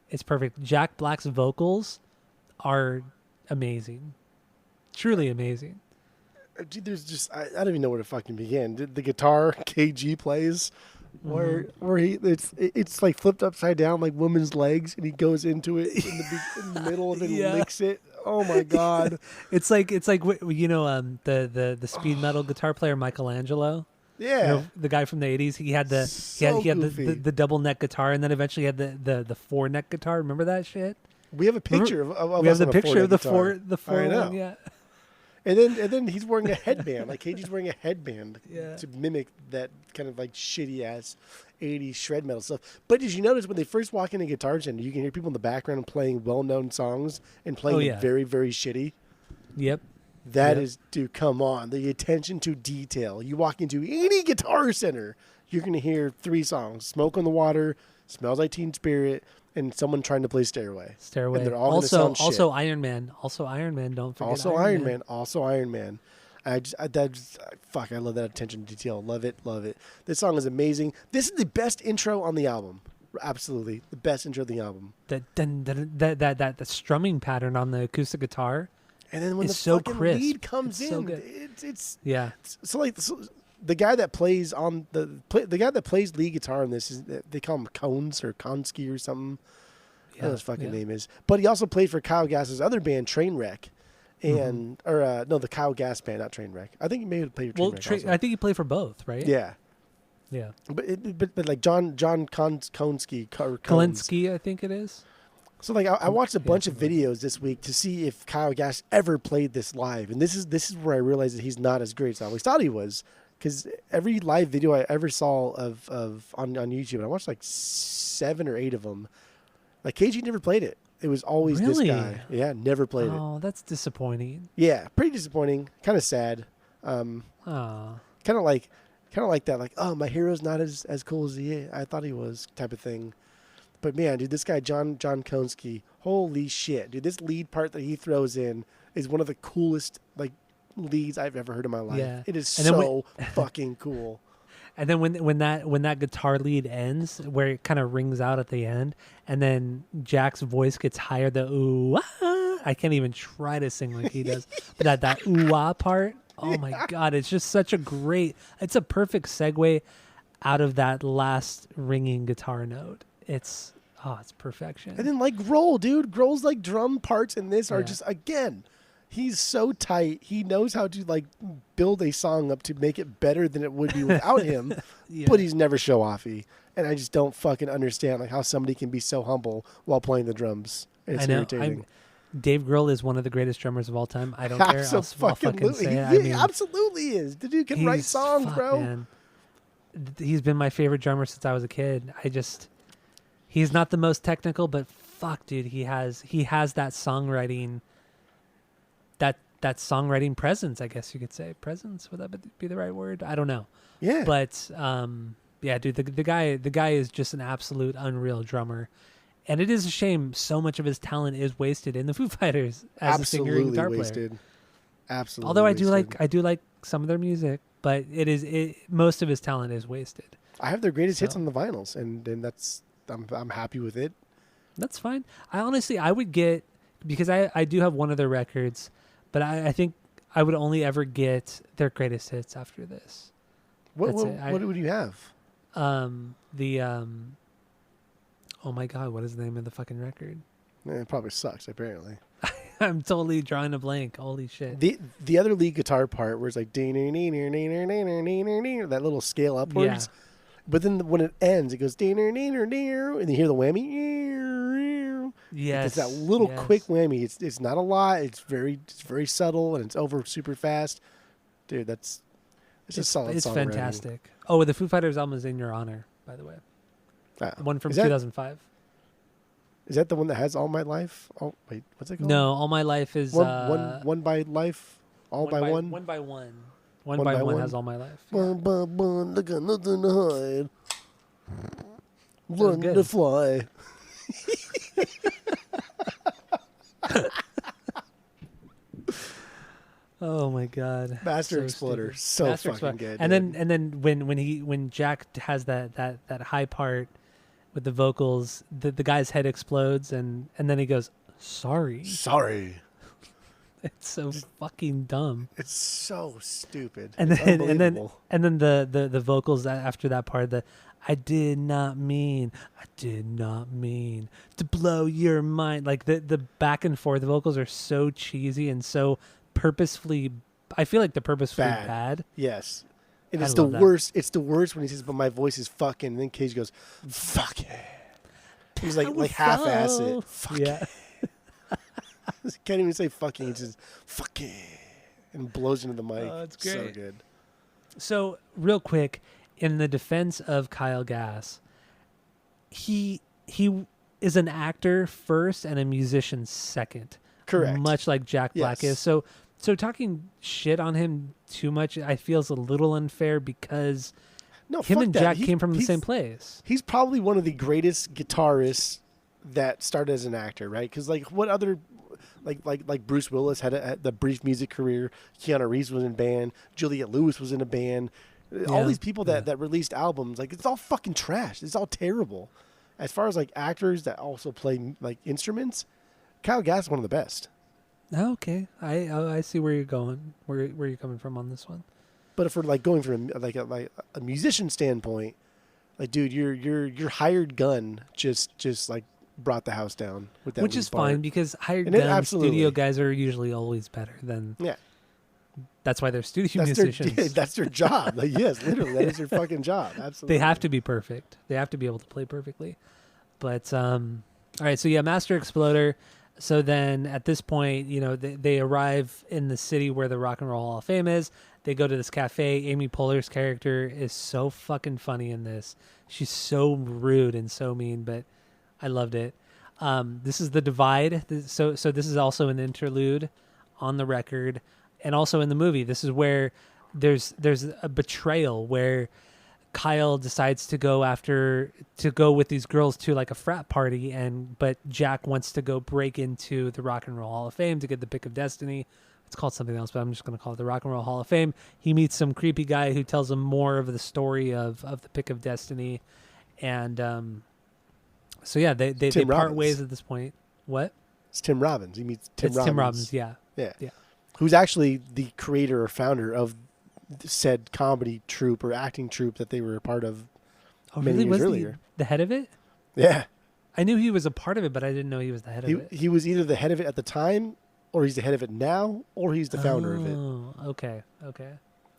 It's perfect. Jack Black's vocals are amazing, truly amazing. Dude, there's just I don't even know where to fucking begin. The guitar KG plays, where it's like flipped upside down like women's legs, and he goes into it in the middle of it Yeah. and licks it. Oh my God! It's like you know the speed metal guitar player Michelangelo. Yeah, You know, the guy from the 80s. He had So he had goofy. the double neck guitar, and then eventually he had the 4 neck guitar. Remember that shit? we have a picture of We have us the on a picture of four-neck the guitar. 4 I know. one, yeah. And then he's wearing a headband. Like KG's wearing a headband Yeah. to mimic that kind of like shitty ass 80s shred metal stuff. But did you notice when they first walk into Guitar Center, you can hear people in the background playing well known songs and playing Oh, them yeah. very, very shitty? Yep. That Yep. is, dude, come on. The attention to detail. You walk into any Guitar Center, you're going to hear 3 songs: Smoke on the Water, Smells Like Teen Spirit, and someone trying to play Stairway. Stairway. And they're all gonna sound shit. Also Iron Man. Also Iron Man. Don't forget. Also Iron Man. Also Iron Man. Fuck, I love that attention to detail. Love it, love it. This song is amazing. This is the best intro on the album. Absolutely. The best intro of the album. That strumming pattern on the acoustic guitar. And then when It's the so fucking crisp. lead comes It's so in, good. it's Yeah. the guy that plays on the guy that plays lead guitar in this is, they call him Cones or Konski or something. I don't know what his fucking name is. But he also played for Kyle Gass's other band, Trainwreck. And no, the Kyle Gass band, not Trainwreck. I think he may have played for Well, Trainwreck also. I think he played for both, right? Yeah. Yeah. But like John Konski or Cones. Kalinsky, I think it is. So like I watched a bunch of something like videos this week to see if Kyle Gass ever played this live, and this is where I realized that he's not as great as I always thought he was. Because every live video I ever saw of on YouTube, and I watched like 7 or 8 of them, like KG never played it. It was always Really? this guy. Yeah, never played it. Oh, that's disappointing. Yeah, pretty disappointing. Kind of sad. Oh. Kind of like that. Like, oh, my hero's not as cool as I thought he was, type of thing. But man, dude, this guy John Konski, holy shit, dude! This lead part that he throws in is one of the coolest like leads I've ever heard in my life. Yeah. It is And then so fucking cool. And then when that guitar lead ends, where it kind of rings out at the end, and then Jack's voice gets higher, the ooh ah, I can't even try to sing like he does, but that ooh ah part, oh my god, it's just such a great. It's a perfect segue out of that last ringing guitar note. It's perfection. And then like Grohl, dude, Grohl's like drum parts in this are Yeah. just again. He's so tight. He knows how to like build a song up to make it better than it would be without him. Yeah. But he's never show offy, and I just don't fucking understand like how somebody can be so humble while playing the drums. It's I know. irritating. Dave Grohl is one of the greatest drummers of all time. I don't care. I'll fucking say it. He absolutely is. The dude can write he's- songs, fuck, bro. man. He's been my favorite drummer since I was a kid. He's not the most technical, but fuck, dude, he has that songwriting, that songwriting presence. I guess you could say presence. Would that be the right word? I don't know. Yeah. But yeah, dude, the guy is just an absolute unreal drummer, and it is a shame so much of his talent is wasted in the Foo Fighters as a singer and absolutely guitar player. wasted. Absolutely. Although wasted. I do like some of their music, but most of his talent is wasted. I have their greatest hits So. on the vinyls, and that's I'm happy with it. That's fine. I would get, because I do have one of their records, but I think I would only ever get their greatest hits after this. What That's it. what would you have? Oh my god, what is the name of the fucking record? It probably sucks. Apparently, I'm totally drawing a blank. Holy shit. the other lead guitar part where it's like that little scale upwards. Yeah. But then when it ends, it goes and you hear the whammy. Yes. It's that little yes. quick whammy. It's not a lot. It's very subtle and it's over super fast. Dude, it's a solid It's songwriting. fantastic. Oh, the Foo Fighters album is In Your Honor, by the way. One from Is that- 2005. Is that the one that has All My Life? Oh wait, what's it called? No, All My Life is one by life, all by one. One by one. One One by by one one? has All My Life. One by one, I got nothing to hide. Learn good. to fly. Oh my god. Master So Exploder, stupid. so Master fucking Exploder. good. And dude. then when Jack has that high part with the vocals, the guy's head explodes and then he goes, "Sorry." Sorry, It's so fucking dumb. it's so stupid. And It's then unbelievable. the vocals after that part, I did not mean to blow your mind. Like the back and forth vocals are so cheesy and so purposefully. I feel like they're purposefully bad. Yes. And I it's the love that. worst. It's the worst when he says, "But my voice is fucking." And then Cage goes, "Fuck it." He's like half-ass it. Fuck Yeah. it. He can't even say "fucking." He just "fuck it" and blows into the mic. Oh, it's So great. good. So real quick, in the defense of Kyle Gass, he is an actor first and a musician second. Correct. Much like Jack Black Yes. is. So talking shit on him too much, I feel is a little unfair because No, him fuck and that. Jack He- came from the he's- same place. He's probably one of the greatest guitarists that started as an actor, right? Because like what other, like Bruce Willis had the brief music career. Keanu Reeves was in a band. Juliette Lewis was in a band. All Yeah, these people that released albums, like it's all fucking trash. It's all terrible. As far as like actors that also play like instruments, Kyle Gass is one of the best. Oh, okay, I see where you're going, where you're coming from on this one. But if we're like going from a musician standpoint, like dude, your hired gun just like brought the house down with that, Which lead is part. fine because hired And it gun absolutely- studio guys are usually always better than Yeah. That's why they're studio That's their, musicians. that's their job. Like, yes, literally, that is their fucking job. Absolutely. They have to be perfect. They have to be able to play perfectly. But all right, so yeah, Master Exploder. So then at this point, they arrive in the city where the Rock and Roll Hall of Fame is. They go to this cafe. Amy Poehler's character is so fucking funny in this. She's so rude and so mean, but I loved it. This is the Divide. So this is also an interlude on the record. And also in the movie, this is where there's a betrayal where Kyle decides to go with these girls to like a frat party, but Jack wants to go break into the Rock and Roll Hall of Fame to get the Pick of Destiny. It's called something else, but I'm just going to call it the Rock and Roll Hall of Fame. He meets some creepy guy who tells him more of the story of the Pick of Destiny, and so yeah, they part ways at this point. What? It's Tim Robbins. He meets Tim Robbins. Tim Robbins, yeah. Who's actually the creator or founder of said comedy troupe or acting troupe that they were a part of many years earlier. The head of it? Yeah. I knew he was a part of it, but I didn't know he was the head of it. He was either the head of it at the time, or he's the head of it now, or he's the founder of it. Oh, okay.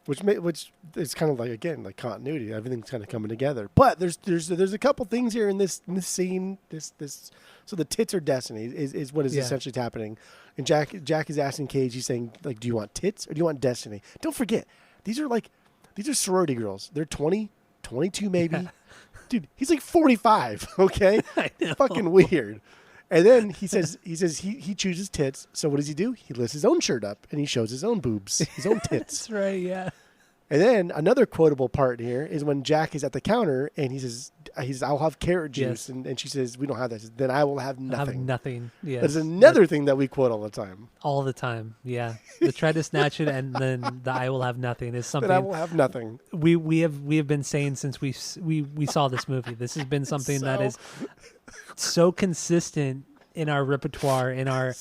Which is kind of like, again, like continuity. Everything's kind of coming together. But there's a couple things here in this scene. So the tits are destiny is what is essentially happening. And Jack is asking Cage. He's saying, like, do you want tits or do you want destiny? Don't forget, these are sorority girls. They're 20, 22 maybe. Yeah. Dude, he's like 45. Okay, I know. Fucking weird. And then he says he chooses tits. So what does he do? He lifts his own shirt up and he shows his own boobs, his own tits. That's right. Yeah. And then another quotable part here is when Jack is at the counter and he says, I'll have carrot juice. Yes. And she says, we don't have that. Says, then I will have nothing. I'll have nothing. Yes. That's another thing that we quote all the time. All the time. Yeah. The try to snatch it and then the I will have nothing is something. Then I will have nothing. We have been saying since we saw this movie. This has been something that is so consistent in our repertoire, in our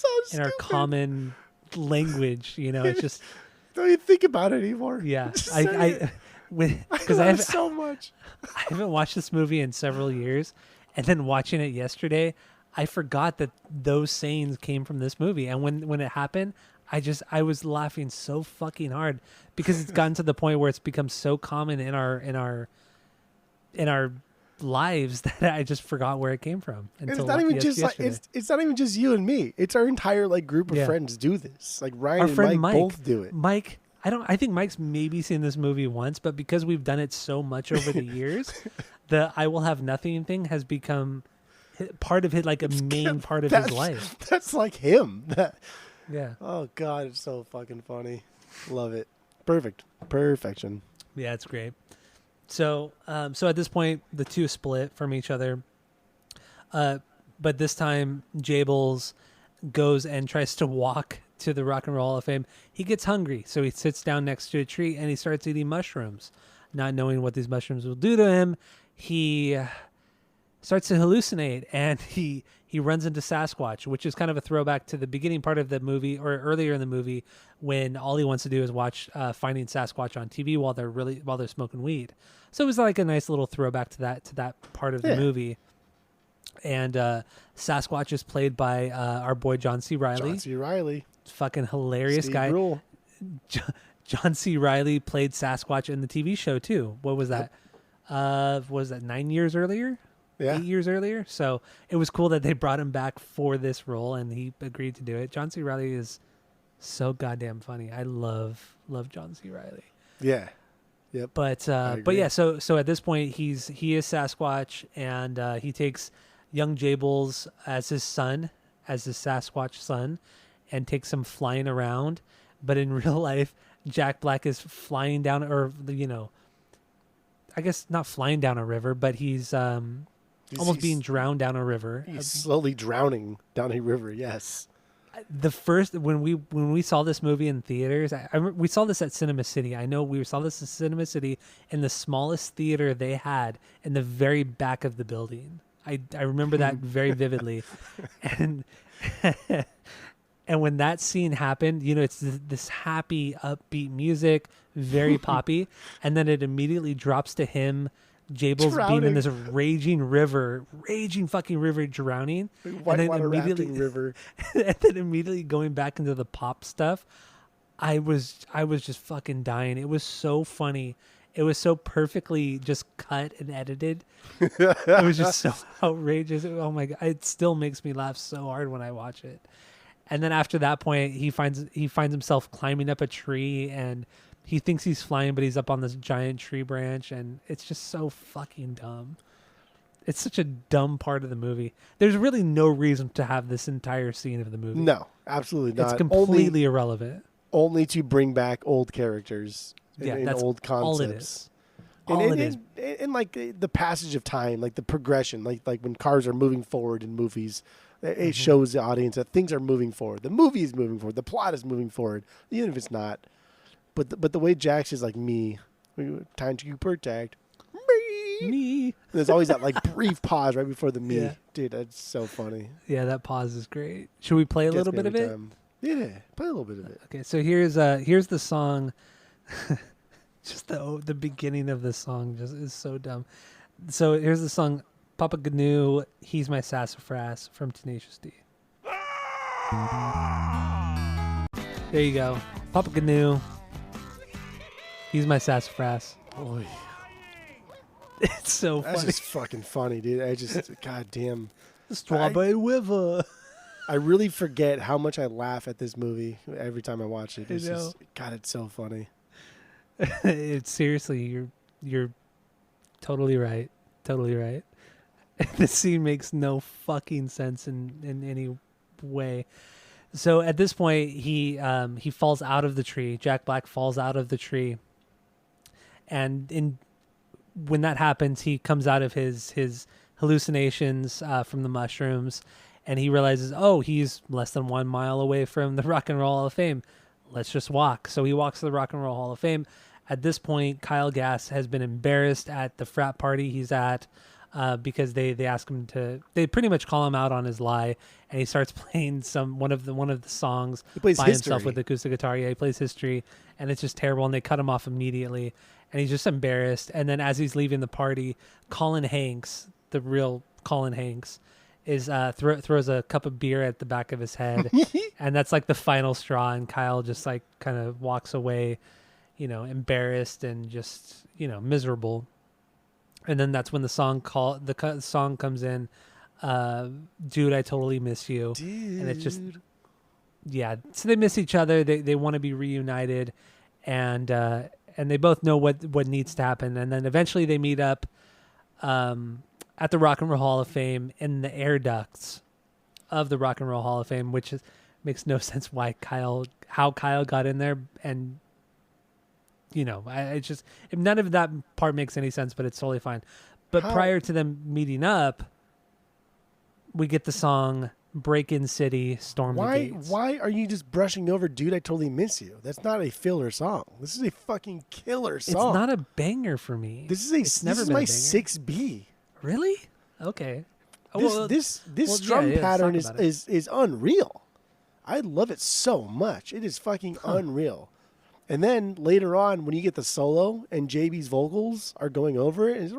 common language. It's just. Don't even think about it anymore. Yeah, because I have so much. I haven't watched this movie in several years, and then watching it yesterday, I forgot that those sayings came from this movie. And when it happened, I was laughing so fucking hard because it's gotten to the point where it's become so common in our lives that I just forgot where it came from. It's not even just yesterday. It's not even just you and me. It's our entire group of friends do this. Like Ryan our and friend Mike both do it. Mike, I think Mike's maybe seen this movie once, but because we've done it so much over the years, the I will have nothing thing has become part of his part of his life. That's like him. Yeah. Oh God, it's so fucking funny. Love it. Perfection. Yeah, it's great. So at this point, the two split from each other. But this time, Jables goes and tries to walk to the Rock and Roll Hall of Fame. He gets hungry, so he sits down next to a tree and he starts eating mushrooms. Not knowing what these mushrooms will do to him, he starts to hallucinate and he runs into Sasquatch, which is kind of a throwback to the beginning part of the movie or earlier in the movie when all he wants to do is watch Finding Sasquatch on TV while they're smoking weed. So it was like a nice little throwback to that part of the movie. And Sasquatch is played by our boy John C. Reilly. John C. Reilly. Fucking hilarious Steve guy. Brule. John C. Reilly played Sasquatch in the TV show too. What was that? Was that 9 years earlier? Yeah. 8 years earlier. So it was cool that they brought him back for this role and he agreed to do it. John C. Reilly is so goddamn funny. I love John C. Reilly. Yeah. Yep. But yeah, so at this point he is Sasquatch and he takes young Jables as his Sasquatch son and takes him flying around. But in real life, Jack Black is flying down I guess not flying down a river, but he's almost being drowned down a river. He's slowly drowning down a river. Yes. The first when we saw this movie in theaters, we saw this at Cinema City. I know we saw this at Cinema City in the smallest theater they had in the very back of the building. I remember that very vividly, and and when that scene happened, it's this happy, upbeat music, very poppy, and then it immediately drops to him. Jables being in this raging fucking river, drowning, and then immediately river, and then immediately going back into the pop stuff. I was just fucking dying. It was so funny. It was so perfectly just cut and edited. It was just so outrageous. Oh my god, it still makes me laugh so hard when I watch it. And then after that point, he finds himself climbing up a tree, and he thinks he's flying, but he's up on this giant tree branch, and it's just so fucking dumb. It's such a dumb part of the movie. There's really no reason to have this entire scene of the movie. No, absolutely not. It's completely irrelevant. Only to bring back old characters and that's old concepts. all it is. All it is. And like the passage of time, like the progression, like when cars are moving forward in movies, it shows the audience that things are moving forward. The movie is moving forward. The plot is moving forward, even if it's not. But the way Jax is like, me, time to protect me. There's always that like brief pause right before the me. Yeah. Dude, that's so funny. Yeah, that pause is great. Should we play a little bit of it? Yeah, play a little bit of it. Okay, so here's the song. Just the beginning of this song just is so dumb. So here's the song, Papa Gnu, He's My Sassafras from Tenacious D. There you go. Papa Gnu, He's My Sassafras. Boy. It's so funny. That's just fucking funny, dude. I just, goddamn. Strawberry River. I really forget how much I laugh at this movie every time I watch it. It's just, God, it's so funny. It's seriously, you're totally right. Totally right. The scene makes no fucking sense in any way. So at this point, he falls out of the tree. Jack Black falls out of the tree, and when that happens, he comes out of his hallucinations from the mushrooms, and he realizes, oh, he's less than 1 mile away from the Rock and Roll Hall of Fame. Let's just walk. So he walks to the Rock and Roll Hall of Fame. At this point, Kyle Gass has been embarrassed at the frat party he's at because they ask him to. They pretty much call him out on his lie, and he starts playing one of the songs by himself with the acoustic guitar. Yeah, he plays History, and it's just terrible. And they cut him off immediately, and he's just embarrassed. And then as he's leaving the party, Colin Hanks, the real Colin Hanks, is throws a cup of beer at the back of his head, and that's like the final straw. And Kyle just like kind of walks away, embarrassed and just miserable. And then that's when the song comes in, "Dude, I Totally Miss You," Dude. And it's just So they miss each other. They want to be reunited, and they both know what needs to happen. And then eventually they meet up at the Rock and Roll Hall of Fame in the air ducts of the Rock and Roll Hall of Fame, which makes no sense how Kyle got in there. And, none of that part makes any sense, but it's totally fine. But prior to them meeting up, we get the song Break In City, Storm the Gates. Why are you just brushing over Dude, I Totally Miss You? That's not a filler song. This is a fucking killer song. It's not a banger for me. This is my 6B. Really? Okay. This strum pattern is unreal. I love it so much. It is fucking unreal. And then later on, when you get the solo and JB's vocals are going over it,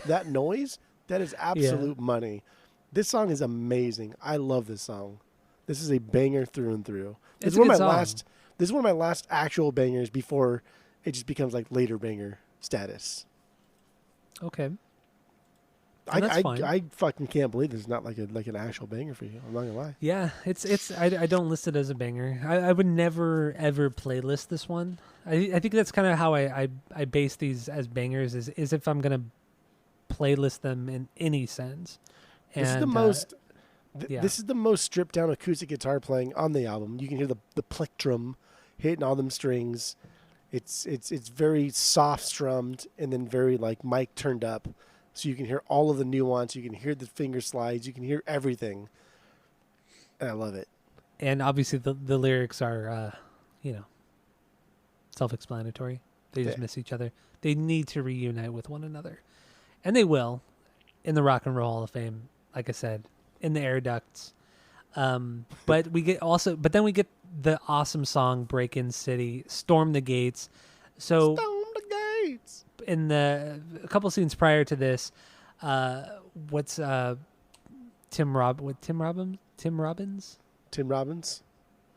that noise, that is absolute money. This song is amazing. I love this song. This is a banger through and through. This is one of my last actual bangers before it just becomes like later banger status. Okay. That's fine. I fucking can't believe this is not like an actual banger for you. I'm not gonna lie. Yeah, I don't list it as a banger. I would never ever playlist this one. I think that's kind of how I base these as bangers is if I'm gonna playlist them in any sense. This is the most. This is the most stripped down acoustic guitar playing on the album. You can hear the plectrum hitting all them strings. It's very soft strummed and then very like mic turned up. So you can hear all of the nuance. You can hear the finger slides. You can hear everything. And I love it. And obviously the lyrics are, self-explanatory. They just miss each other. They need to reunite with one another. And they will in the Rock and Roll Hall of Fame, like I said, in the air ducts. But then we get the awesome song Break In City, Storm the Gates. So Storm the Gates. In a couple scenes prior to this, Tim Robbins? Tim Robbins?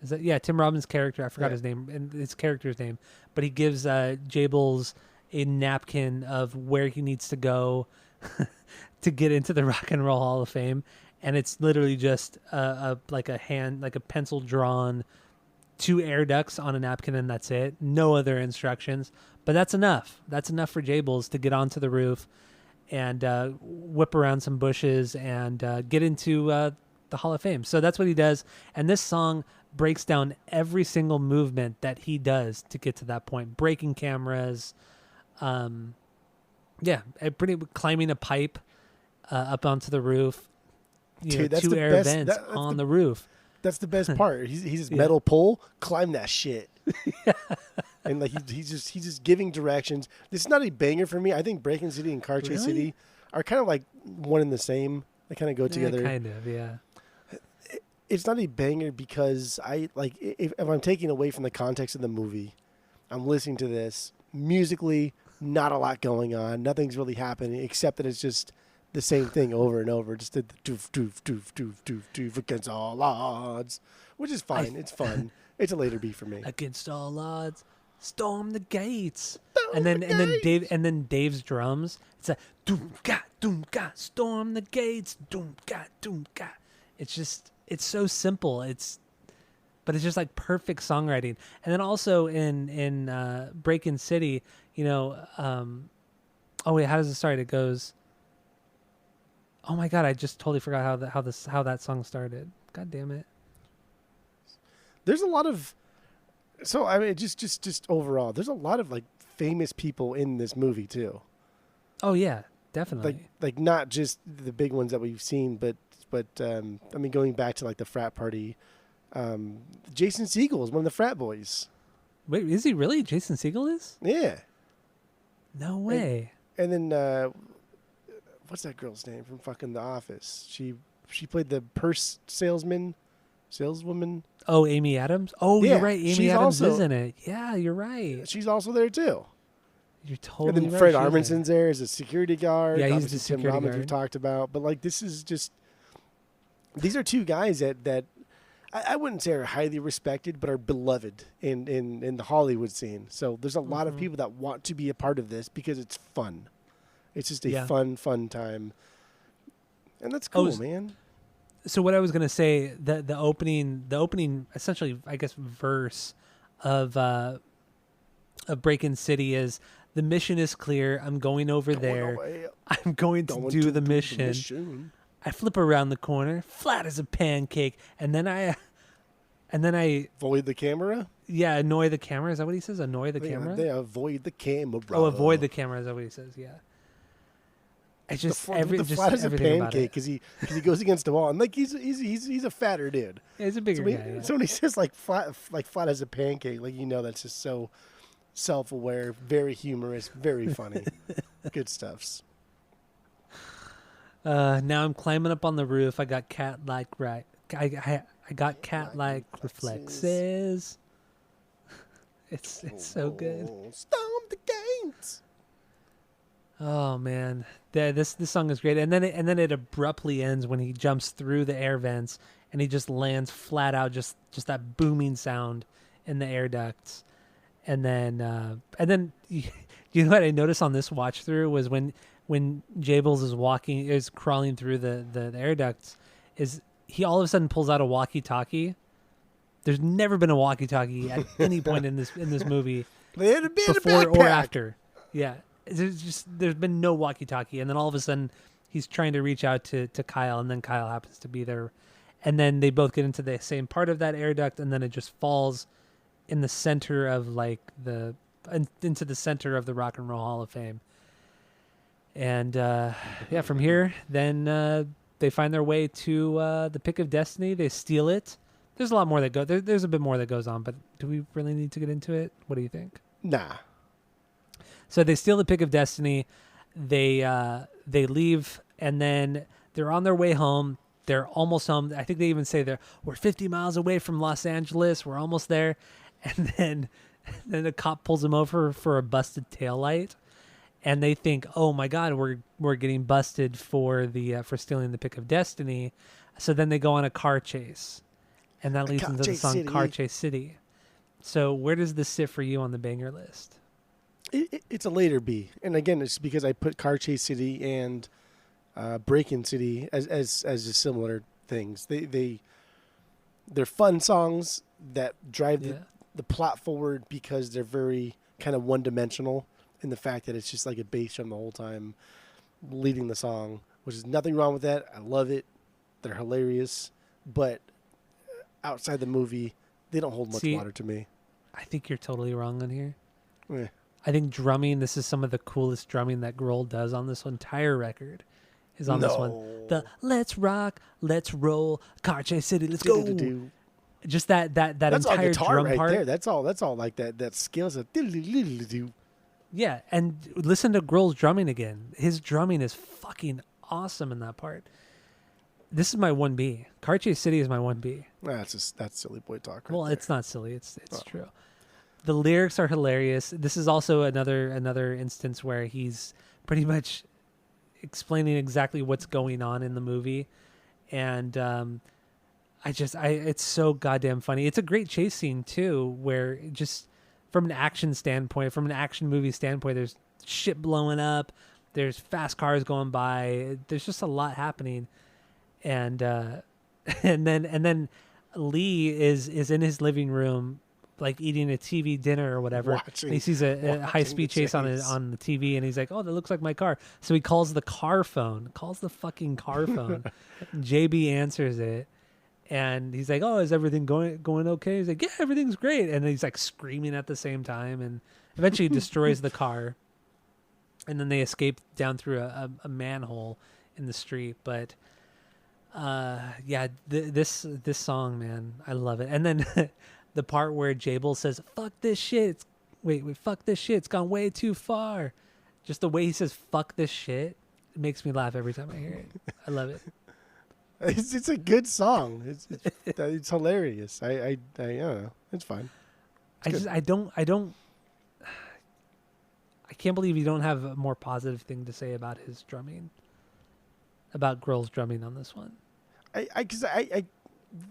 Is that Tim Robbins' character? I forgot Yeah. his name and his character's name, but he gives Jables a napkin of where he needs to go to get into the Rock and Roll Hall of Fame, and it's literally just a pencil drawn 2 air ducts on a napkin, and that's it. No other instructions, but that's enough. That's enough for Jables to get onto the roof and whip around some bushes and get into the Hall of Fame. So that's what he does, and this song breaks down every single movement that he does to get to that point, breaking cameras, climbing a pipe up onto the roof. Dude, that's 2 the air best- vents that's on the- the roof. That's the best part. He's his Yeah. metal pole. Climb that shit. And like he's just giving directions. This is not a banger for me. I think Breaking City and Car Chase Really? City are kind of like one and the same. They kind of go together. Kind of, yeah. It's not a banger because I like if I'm taking away from the context of the movie, I'm listening to this musically. Not a lot going on. Nothing's really happening except that it's just the same thing over and over. Just the doof doof doof doof doof doof against all odds, which is fine. It's fun. It's a later beat for me. Against all odds, storm the gates. Storm and the gates. then Dave's drums. It's a doom ga, storm the gates, doom ga. It's so simple. But it's just like perfect songwriting. And then also in Breakin' City, oh wait, how does it start? It goes, oh my god, I just totally forgot how that song started. God damn it. There's a lot of, so I mean, just overall, there's a lot of like famous people in this movie too. Oh yeah, definitely. Like not just the big ones that we've seen, but I mean, going back to like the frat party, Jason Segel is one of the frat boys. Wait, is he really? Jason Segel is? Yeah. No way. And then what's that girl's name from fucking The Office? She played the purse saleswoman. Oh, Amy Adams? Oh, Yeah, you're right. Amy she's Adams also- is in it. Yeah, you're right. She's also there too. You're totally And then right. Fred She's in it. Armisen's there as a security guard. Yeah, he's Obviously the Tim security Robbins guard. we've talked about. But like this is just, these are 2 guys that I wouldn't say are highly respected, but are beloved in the Hollywood scene. So there's a lot of people that want to be a part of this because it's fun. It's just a fun time. And that's cool, man. So what I was gonna say, the opening essentially, I guess, verse of Breakin' City is, the mission is clear. I'm going over there. I'm going to do the mission. I flip around the corner, flat as a pancake, and then I Avoid the camera. yeah, annoy the camera. Is that what he says? Annoy the camera? They avoid the camera. Oh, avoid the camera. Is that what he says? Yeah. It's just the just flat as a everything about pancake it. because he goes against the wall and like he's a fatter dude. Yeah, he's a bigger So when, guy. Yeah. so when he says like flat as a pancake, like that's just so self-aware, very humorous, very funny, good stuffs. Now I'm climbing up on the roof. I got cat-like I got cat-like reflexes. It's so good. Storm the gates. Oh man, this song is great. And then it abruptly ends when he jumps through the air vents and he just lands flat out, just that booming sound in the air ducts. And then you know what I noticed on this watch through was when Jables is crawling through the air ducts, is he all of a sudden pulls out a walkie-talkie. There's never been a walkie-talkie at any point in this movie They had to be in a before or backpack. after. Yeah, there's been no walkie-talkie, and then all of a sudden he's trying to reach out to Kyle, and then Kyle happens to be there, and then they both get into the same part of that air duct, and then it just falls in the center of into the center of the Rock and Roll Hall of Fame. And from here, then they find their way to the Pick of Destiny. They steal it. There's a lot more that there's a bit more that goes on, but do we really need to get into it? What do you think? Nah. So they steal the Pick of Destiny. They leave, and then they're on their way home. They're almost home. I think they even say we're 50 miles away from Los Angeles. We're almost there. And then a cop pulls them over for a busted taillight. And they think, oh my God, we're getting busted for stealing the Pick of Destiny. So then they go on a car chase. And that leads into the Chase song City. Car Chase City. So where does this sit for you on the banger list? It's a later B, and again, it's because I put Car Chase City and Breakin' City as just similar things. They're fun songs that drive the plot forward because they're very kind of one dimensional in the fact that it's just like a bass drum the whole time leading the song, which is nothing wrong with that. I love it. They're hilarious, but outside the movie, they don't hold much water to me. I think you're totally wrong on here. Eh. I think drumming, this is some of the coolest drumming that Grohl does on this entire record. Is on this one. The let's rock, let's roll, Car Chase City, let's go. Just that that's entire all guitar drum right part. there. That's all like that scales of Yeah, and listen to Grohl's drumming again. His drumming is fucking awesome in that part. This is my 1B. Car Chase City is my 1B. That's silly boy talk. Well, it's not silly. It's true. The lyrics are hilarious. This is also another instance where he's pretty much explaining exactly what's going on in the movie, and it's so goddamn funny. It's a great chase scene too, where just from an action standpoint, from an action movie standpoint, there's shit blowing up, there's fast cars going by, there's just a lot happening, and and then Lee is in his living room, like eating a TV dinner or whatever. And he sees a high-speed chase on the TV, and he's like, "Oh, that looks like my car." So he calls the fucking car phone. JB answers it, and he's like, "Oh, is everything going okay?" He's like, "Yeah, everything's great." And he's like screaming at the same time, and eventually destroys the car. And then they escape down through a manhole in the street. But this song, man, I love it. And then the part where Jabel says, "Fuck this shit." Fuck this shit. It's gone way too far. Just the way he says, "Fuck this shit," it makes me laugh every time I hear it. I love it. It's a good song. It's hilarious. I don't know. It's fine. I can't believe you don't have a more positive thing to say about his drumming, about Grohl's drumming on this one.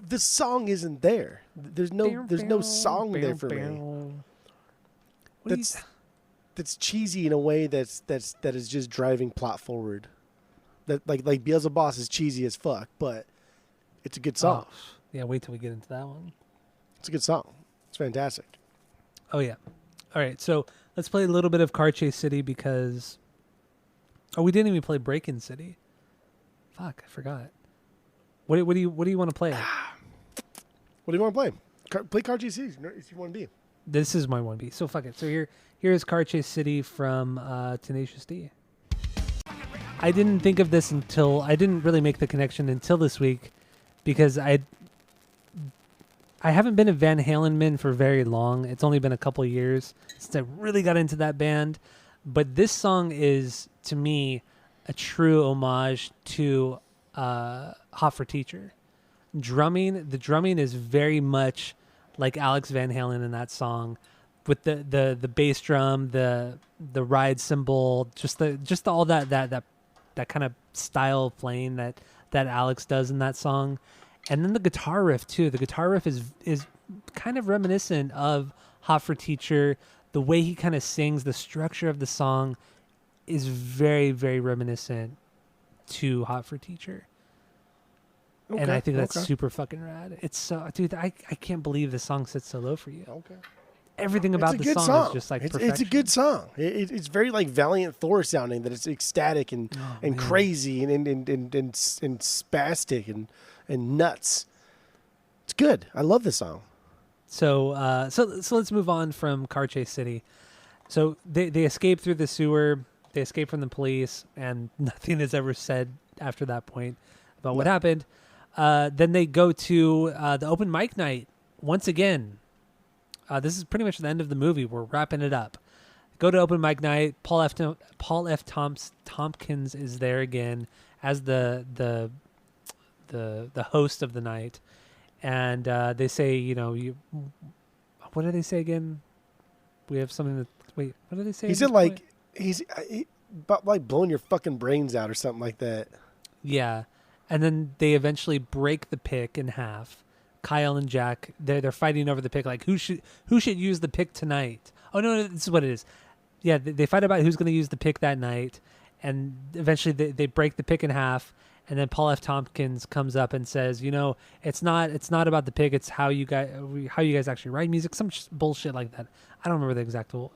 The song isn't there. There's no song there for me. That's cheesy in a way that is just driving plot forward. That like Beelzebub is cheesy as fuck, but it's a good song. Oh, yeah, wait till we get into that one. It's a good song. It's fantastic. Oh yeah. All right, so let's play a little bit of Car Chase City because we didn't even play Breakin' City. Fuck, I forgot. What do you want to play? What do you want to play? Play Car Chase City if you want to be. This is my 1B. So fuck it. So here is Car Chase City from Tenacious D. I didn't think of this I didn't really make the connection until this week because I haven't been a Van Halen man for very long. It's only been a couple years since I really got into that band. But this song is, to me, a true homage to Hot for Teacher. The drumming is very much like Alex Van Halen in that song, with the bass drum, the ride cymbal, just all that kind of style of playing that Alex does in that song. And then the guitar riff too. The guitar riff is kind of reminiscent of Hot for Teacher. The way he kind of sings, the structure of the song is very, very reminiscent to Hot for Teacher. Okay, and I think that's super fucking rad. It's so, dude, I can't believe the song sits so low for you. Okay. Everything about the song is just like perfection. It's a good song. It's very like Valiant Thor sounding, that it's ecstatic and crazy and spastic and nuts. It's good. I love this song. So let's move on from Car Chase City. So they escape through the sewer. They escape from the police, and nothing is ever said after that point about what happened. Then they go to the open mic night once again. This is pretty much the end of the movie. We're wrapping it up. Go to open mic night. Paul F. Tompkins is there again as the host of the night, and they say, what do they say again? We have something that. Wait, what did they say? He said he's about like blowing your fucking brains out or something like that. Yeah, and then they eventually break the pick in half, Kyle and Jack, they're fighting over the pick. Like who should use the pick tonight? Oh no, this is what it is. Yeah, they fight about who's going to use the pick that night, and eventually they break the pick in half. And then Paul F. Tompkins comes up and says, it's not about the pick. It's how you guys actually write music. Some bullshit like that. I don't remember the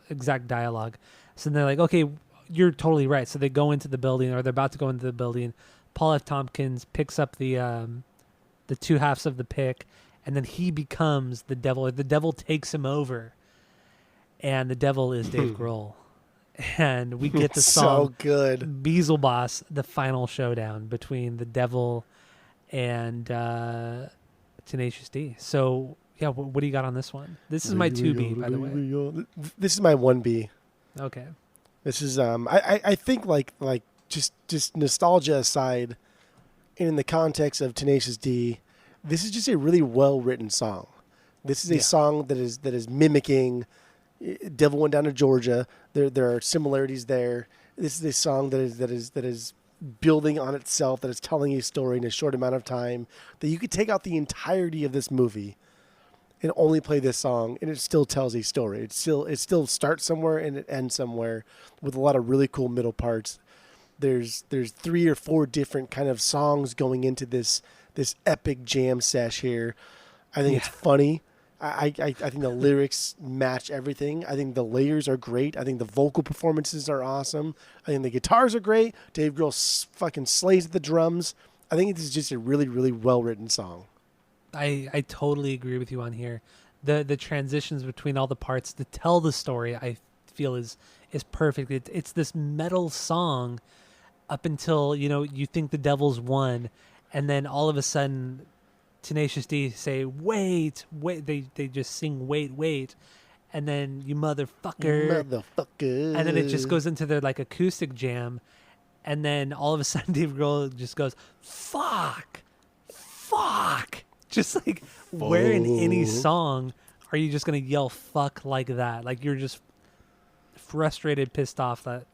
exact dialogue. So they're like, okay, you're totally right. So they go into the building, or they're about to go into the building. Paul F. Tompkins picks up the two halves of the pick, and then he becomes the devil. Or the devil takes him over, and the devil is Dave Grohl. And we get the song so good. Beelzebub, the final showdown between the devil and Tenacious D. So, yeah, what do you got on this one? This is my 2B, by the way. This is my 1B. Okay. This is I think like just nostalgia aside, and in the context of Tenacious D, this is just a really well written song. This is a song that is mimicking Devil Went Down to Georgia. There are similarities there. This is a song that is building on itself, that is telling a story in a short amount of time, that you could take out the entirety of this movie and only play this song, and it still tells a story. It still starts somewhere and it ends somewhere with a lot of really cool middle parts. There's 3 or 4 different kind of songs going into this epic jam sesh here. I think it's funny. I think the lyrics match everything. I think the layers are great. I think the vocal performances are awesome. I think the guitars are great. Dave Grohl fucking slays at the drums. I think this is just a really, really well-written song. I totally agree with you on here. The transitions between all the parts to tell the story, I feel is perfect. It's this metal song up until, you think the devil's won, and then all of a sudden Tenacious D say, wait. They just sing, wait. And then you motherfucker. And then it just goes into their like acoustic jam. And then all of a sudden Dave Grohl just goes, fuck. Just like, where in any song are you just going to yell fuck like that? Like you're just frustrated, pissed off that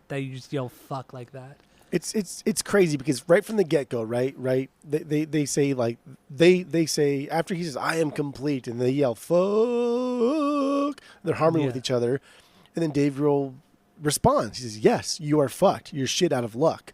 you just yell fuck like that. It's crazy because right from the get-go, right? They say like they say after he says I am complete, and they yell fuck. They're harmony with each other, and then Dave Grohl responds. He says, "Yes, you are fucked. You're shit out of luck."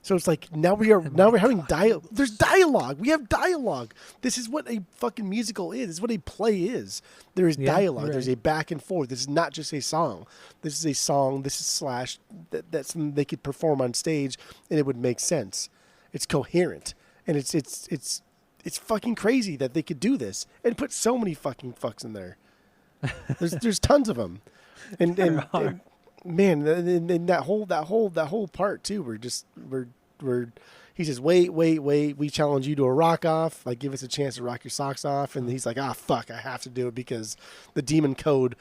So it's like now we're having dialogue. There's dialogue. We have dialogue. This is what a fucking musical is. This is what a play is. There is dialogue. Right. There's a back and forth. This is not just a song. This is a song. This is slash. That's something they could perform on stage, and it would make sense. It's coherent, and it's fucking crazy that they could do this and put so many fucking fucks in there. There's tons of them, and man, and that whole part too. We're he says, wait, we challenge you to a rock off, like give us a chance to rock your socks off, and he's like, fuck, I have to do it because the demon code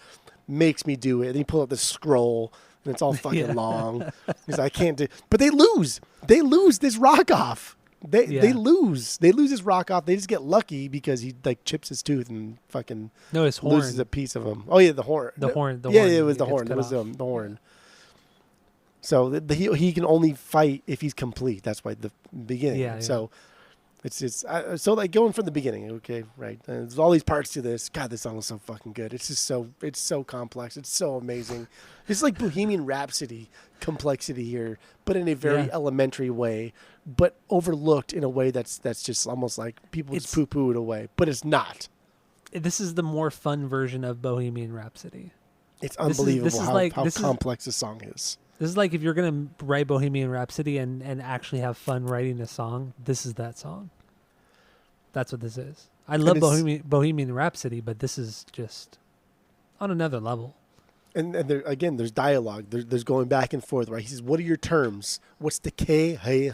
makes me do it. And he pulled up the scroll, and it's all fucking long. He's like, I can't do, but they lose this rock off. They lose this rock off. They just get lucky because he like chips his tooth and fucking his horn. Loses a piece of him. Oh yeah, the horn. The horn. It was the horn. It was the horn. So he can only fight if he's complete. That's why the beginning. Yeah. So it's so like going from the beginning. Okay, right. And there's all these parts to this. God, this song is so fucking good. It's so complex. It's so amazing. It's like Bohemian Rhapsody complexity here, but in a very elementary way, but overlooked in a way that's just almost like people just poo-poo it away. But it's not. This is the more fun version of Bohemian Rhapsody. It's unbelievable how complex this song is. This is like if you're going to write Bohemian Rhapsody and actually have fun writing a song, this is that song. That's what this is. I love Bohemian Rhapsody, but this is just on another level. And there's dialogue. There's going back and forth, right? He says, what are your terms? What's the K? Hey,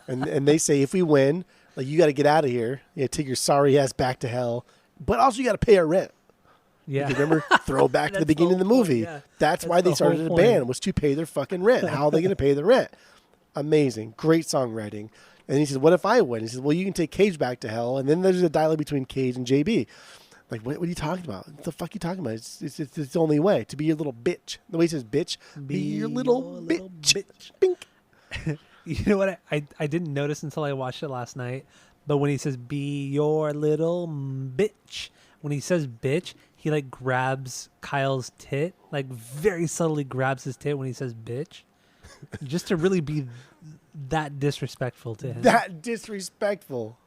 and they say, if we win, like you got to get out of here. You take your sorry ass back to hell. But also you got to pay our rent. Yeah. You remember? Throw back to the beginning of the movie. Yeah. That's why they started a band, was to pay their fucking rent. How are they going to pay the rent? Amazing. Great songwriting. And he says, what if I win? He says, well, you can take Cage back to hell. And then there's a dialogue between Cage and JB. Like, what are you talking about? What the fuck are you talking about? It's the only way. To be your little bitch. The way he says bitch. Be your little bitch. Bink. You know what? I didn't notice until I watched it last night. But when he says "be your little bitch," when he says "bitch," he like grabs Kyle's tit, like very subtly grabs his tit when he says "bitch," just to really be that disrespectful to him. That disrespectful.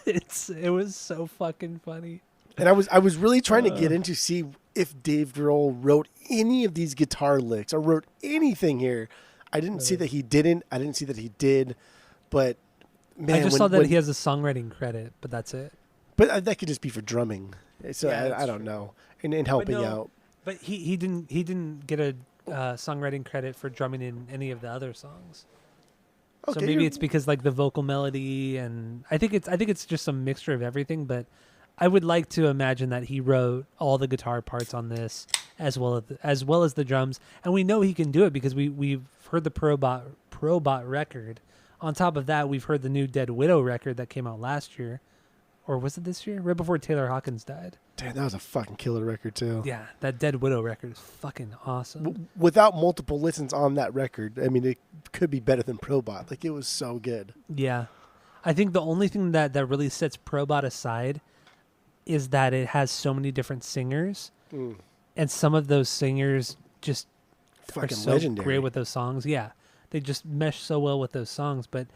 It was so fucking funny. And I was really trying to get in to see if Dave Grohl wrote any of these guitar licks or wrote anything here. I didn't see that he didn't. I didn't see that he did. But man, I just saw that he has a songwriting credit, but that's it. But that could just be for drumming. So Yeah, I don't know. And helping out. But he didn't get a songwriting credit for drumming in any of the other songs. Okay, So maybe it's because like the vocal melody, and I think it's just a mixture of everything. But I would like to imagine that he wrote all the guitar parts on this as well as the drums, and we know he can do it because we've heard the Probot record. On top of that, we've heard the new Dead Widow record that came out last year, or was it this year? Right before Taylor Hawkins died. Damn, that was a fucking killer record too. Yeah, that Dead Widow record is fucking awesome. Without multiple listens on that record, I mean, it could be better than Probot. Like, it was so good. Yeah. I think the only thing that really sets Probot aside is that it has so many different singers, and some of those singers just Fucking are so legendary. great with those songs. Yeah, they just mesh so well with those songs. But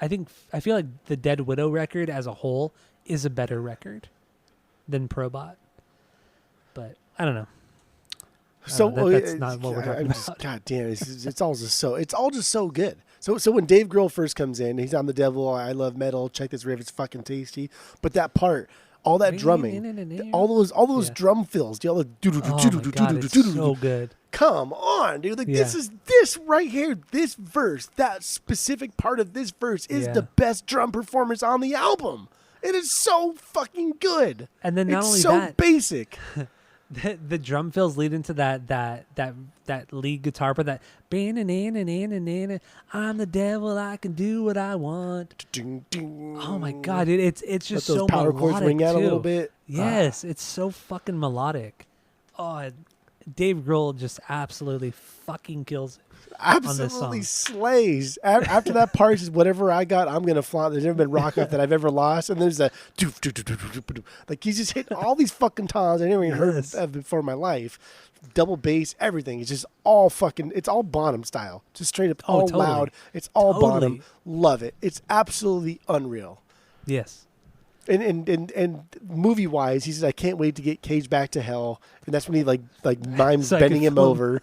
I feel like the Dead Widow record as a whole is a better record than Probot. But I don't know. So that's not what we're talking about. God damn, it's all just so good. So when Dave Grohl first comes in, he's on the devil. I love metal. Check this riff; it's fucking tasty. But that part, all that drumming, all those drum fills, all the It's so good. Come on, dude! Like this right here, this verse, that specific part of this verse is the best drum performance on the album. It is so fucking good. And then not it's only so that, basic. the drum fills lead into that lead guitar part, that I'm the devil, I can do what I want. Oh my god, it's just Let so those power chords melodic ring out too. a little bit. Yes, it's so fucking melodic. Oh, Dave Grohl just absolutely fucking kills it. Absolutely slays. After that part is whatever I got, I'm gonna flaunt. There's never been rock off that I've ever lost, and there's a like he's just hitting all these fucking tones I never even heard of before in my life. Double bass, everything. It's just all fucking. It's all Bonham style, just straight up all totally. loud. It's all Bonham. Love it. It's absolutely unreal. Yes. And movie wise, he says, I can't wait to get Cage back to hell, and that's when he like mimes So bending him over.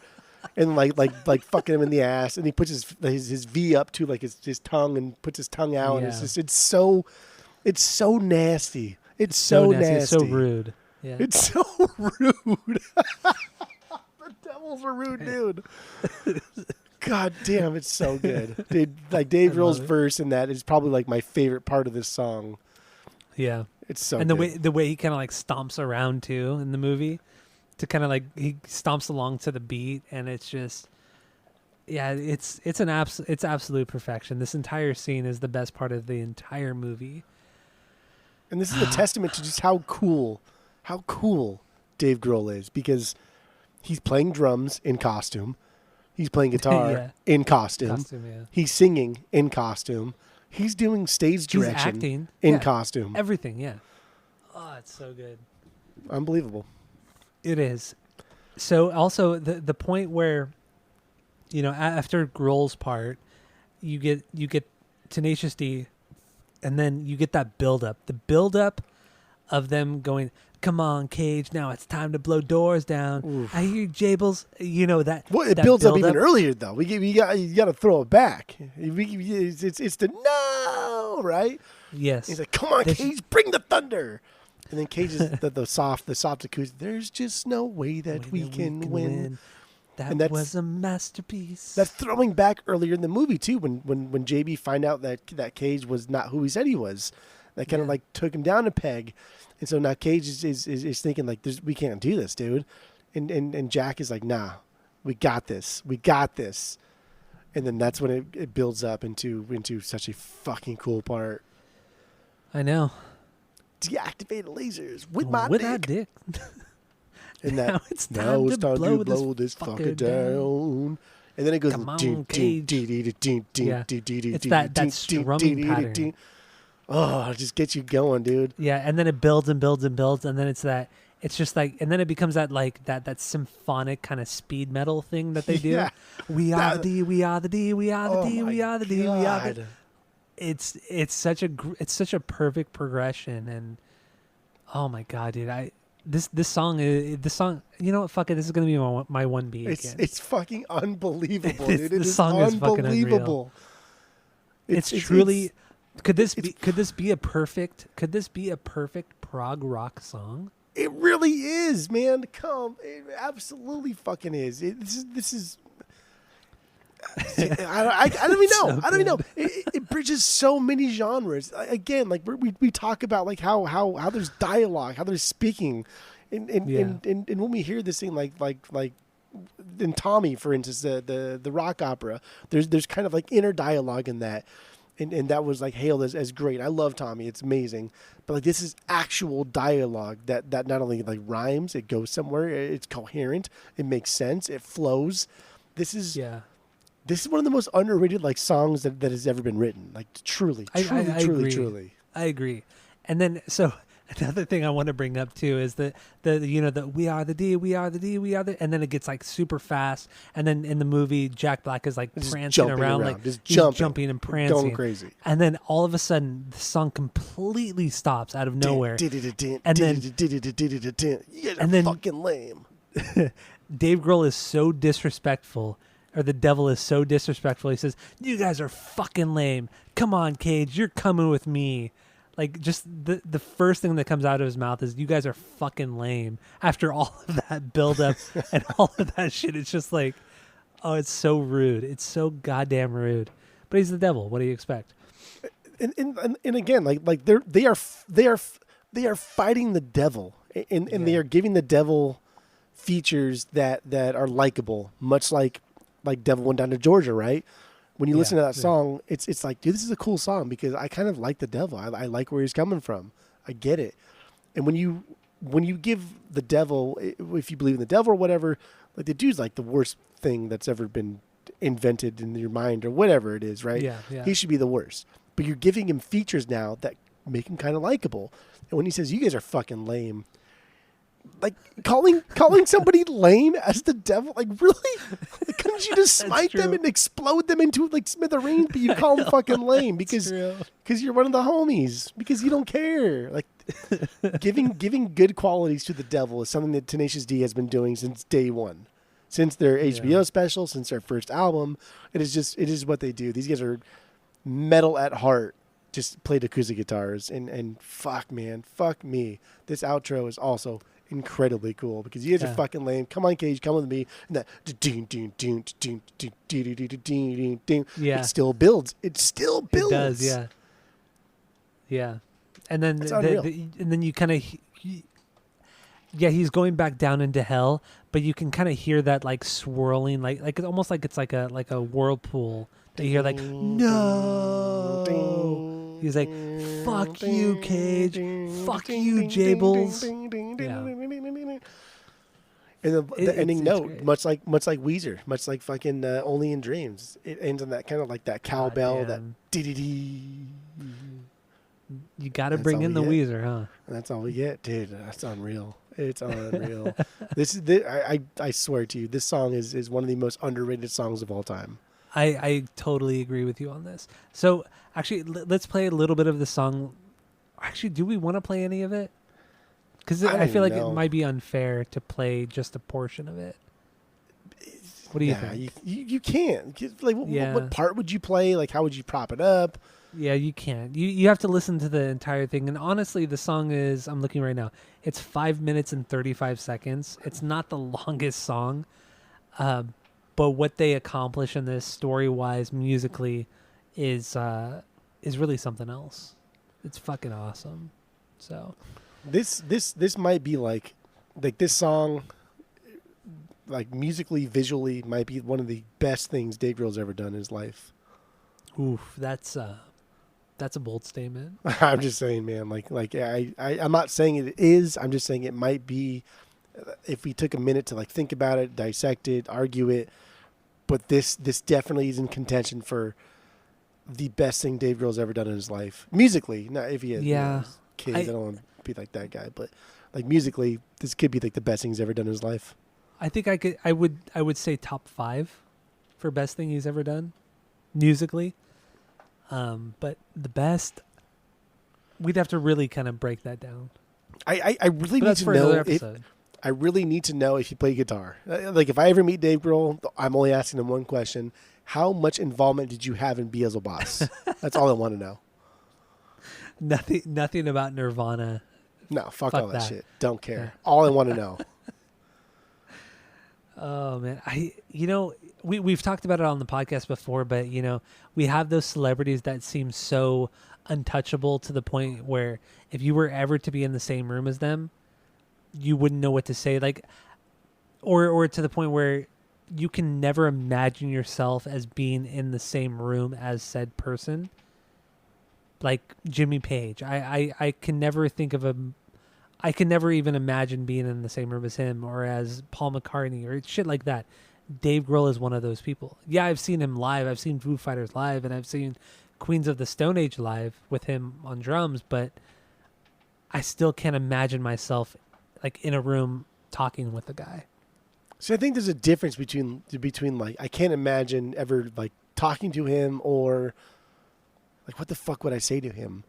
And like fucking him in the ass, and he puts his V up to like his tongue and puts his tongue out, and it's so nasty. It's so nasty. It's so rude. Yeah. It's so rude. The devil's a rude dude. God damn, it's so good. Dude, like Dave Grohl's verse in that is probably like my favorite part of this song. Yeah. It's so and good. the way he kind of like stomps around too in the movie, to kind of like he stomps along to the beat, and it's just it's absolute perfection. This entire scene is the best part of the entire movie. And this is a testament to just how cool Dave Grohl is, because he's playing drums in costume. He's playing guitar in costume. He's singing in costume. He's doing stage direction acting in costume. Everything, yeah. Oh, it's so good. Unbelievable. It is. So also the point where, after Grohl's part, you get Tenacious D, and then you get that build-up. The build-up of them going, come on, Cage, now it's time to blow doors down. Oof. I hear Jables, that. Well, it builds up even earlier, though. You got to throw it back. It's the no, right? Yes. He's like, come on, Cage, bring the thunder. And then Cage is the soft acoustic. There's just no way that we can win. That was a masterpiece. That's throwing back earlier in the movie too, when JB find out that Cage was not who he said he was. That kind of like took him down a peg, and so now Cage is thinking like, we can't do this, dude. And Jack is like, nah, we got this, and then that's when it builds up into such a fucking cool part. I know. Deactivate lasers with my dick. And that now it's time to blow this fucker down. And then it goes, come on, Cage. It's that strumming pattern. Oh, it just gets you going, dude. Yeah, and then it builds and builds and builds, and then it's just like, and then it becomes that symphonic kind of speed metal thing that they do. Yeah. We are the D, we are the D, we are the Oh D, my we are the D, we are the. God. It's such a perfect progression, and oh my God, dude, this song. You know what? Fuck it. This is gonna be my 1B again. It's fucking unbelievable, dude. The song is fucking unreal. It's truly. Could this be a perfect prog rock song? It really is, man. It absolutely fucking is. This is. I don't even know. So I don't even know. It bridges so many genres. Again, like we talk about like how there's dialogue, how there's speaking, and when we hear this thing like in Tommy, for instance, the rock opera, there's kind of like inner dialogue in that. And that was like hailed as great. I love Tommy; it's amazing. But like this is actual dialogue that not only like rhymes, it goes somewhere. It's coherent. It makes sense. It flows. This is one of the most underrated like songs that has ever been written. Like truly. I agree. Truly. I agree. And then so another thing I want to bring up too is the we are the D, we are the D, we are the, and then it gets like super fast, and then in the movie Jack Black is like Just prancing jumping around, around, like just he's jumping and prancing, going crazy. and then all of a sudden the song completely stops out of nowhere, And then you guys are fucking lame. Dave Grohl is so disrespectful, or the devil is so disrespectful. He says, "You guys are fucking lame. Come on, Cage, you're coming with me." Like, just the first thing that comes out of his mouth is, "You guys are fucking lame." After all of that buildup and all of that shit, it's just like, oh, it's so rude. It's so goddamn rude. But he's the devil. What do you expect? And again, like they are fighting the devil, and they are giving the devil features that are likable, much like Devil Went Down to Georgia, right? When you listen to that song, it's like, dude, this is a cool song because I kind of like the devil. I like where he's coming from. I get it. And when you give the devil, if you believe in the devil or whatever, like the dude's like the worst thing that's ever been invented in your mind or whatever it is, right? Yeah. He should be the worst. But you're giving him features now that make him kind of likable. And when he says, "You guys are fucking lame," like calling somebody lame as the devil, like really? Like, couldn't you just smite them and explode them into like smithereens? But you call them fucking lame because you're one of the homies, because you don't care. Like giving good qualities to the devil is something that Tenacious D has been doing since day one, since their HBO special, since their first album. It is what they do. These guys are metal at heart. Just played acoustic guitars and fuck me. This outro is also incredibly cool because you guys are fucking lame. Come on, Cage, come with me. And that it still builds. It does, yeah. And then and then you kind of he's going back down into hell, but you can kind of hear that like swirling, like it's almost like it's like a whirlpool. That you hear like no. He's like, "Fuck you, Cage. Fuck you, Jables." Yeah. And the ending note, great. much like Weezer, much like fucking Only in Dreams, it ends on that kind of like that cowbell, that dee-dee-dee. You got to bring in the Weezer, huh? And that's all we get, dude. That's unreal. It's unreal. I swear to you, this song is one of the most underrated songs of all time. I totally agree with you on this. So actually, let's play a little bit of the song. Actually, do we want to play any of it? Because I feel like it might be unfair to play just a portion of it. What do you think? You can't. Like, what part would you play? Like, how would you prop it up? Yeah, you can't. You have to listen to the entire thing. And honestly, the song is, I'm looking right now, it's 5 minutes and 35 seconds. It's not the longest song. But what they accomplish in this, story-wise, musically, is really something else. It's fucking awesome. So this might be like this song, like musically, visually, might be one of the best things Dave Grohl's ever done in his life. Oof, that's a bold statement. I'm just saying, man. I'm not saying it is. I'm just saying it might be. If we took a minute to like think about it, dissect it, argue it, but this definitely is in contention for the best thing Dave Grohl's ever done in his life. Musically, not if he has kids. I don't want to be like that guy, but like musically, this could be like the best thing he's ever done in his life. I think I would say top 5 for best thing he's ever done musically. But the best, we'd have to really kind of break that down. I really need to know I really need to know if he played guitar. Like if I ever meet Dave Grohl, I'm only asking him one question: how much involvement did you have in Beelzebub? That's all I want to know. Nothing about Nirvana. No, fuck all that shit. Don't care. Yeah. All I want to know. Oh man, we've talked about it on the podcast before, but we have those celebrities that seem so untouchable to the point where if you were ever to be in the same room as them, you wouldn't know what to say, like, or to the point where you can never imagine yourself as being in the same room as said person. Like Jimmy Page, I can never think of I can never even imagine being in the same room as him or as Paul McCartney or shit like that. Dave Grohl is one of those people. Yeah, I've seen him live. I've seen Foo Fighters live, and I've seen Queens of the Stone Age live with him on drums, but I still can't imagine myself like in a room talking with the guy. So I think there's a difference between like I can't imagine ever like talking to him or like what the fuck would I say to him?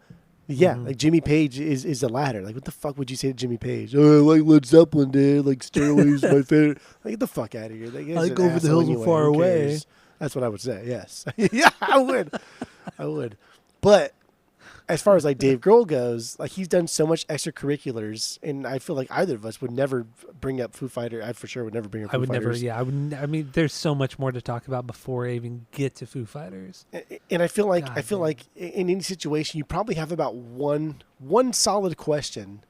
Yeah, like Jimmy Page is the latter. Like, what the fuck would you say to Jimy Page? Oh, I like Led Zeppelin, dude. Like, Stairway's my favorite. Like, get the fuck out of here. Like, I like Over the Hills and Far Away. That's what I would say, yes. Yeah, I would. But as far as, like, Dave Grohl goes, like, he's done so much extracurriculars, and I feel like either of us would never bring up Foo Fighters. I for sure would never bring up Foo Fighters. I mean, there's so much more to talk about before I even get to Foo Fighters. And I feel like in any situation, you probably have about one solid question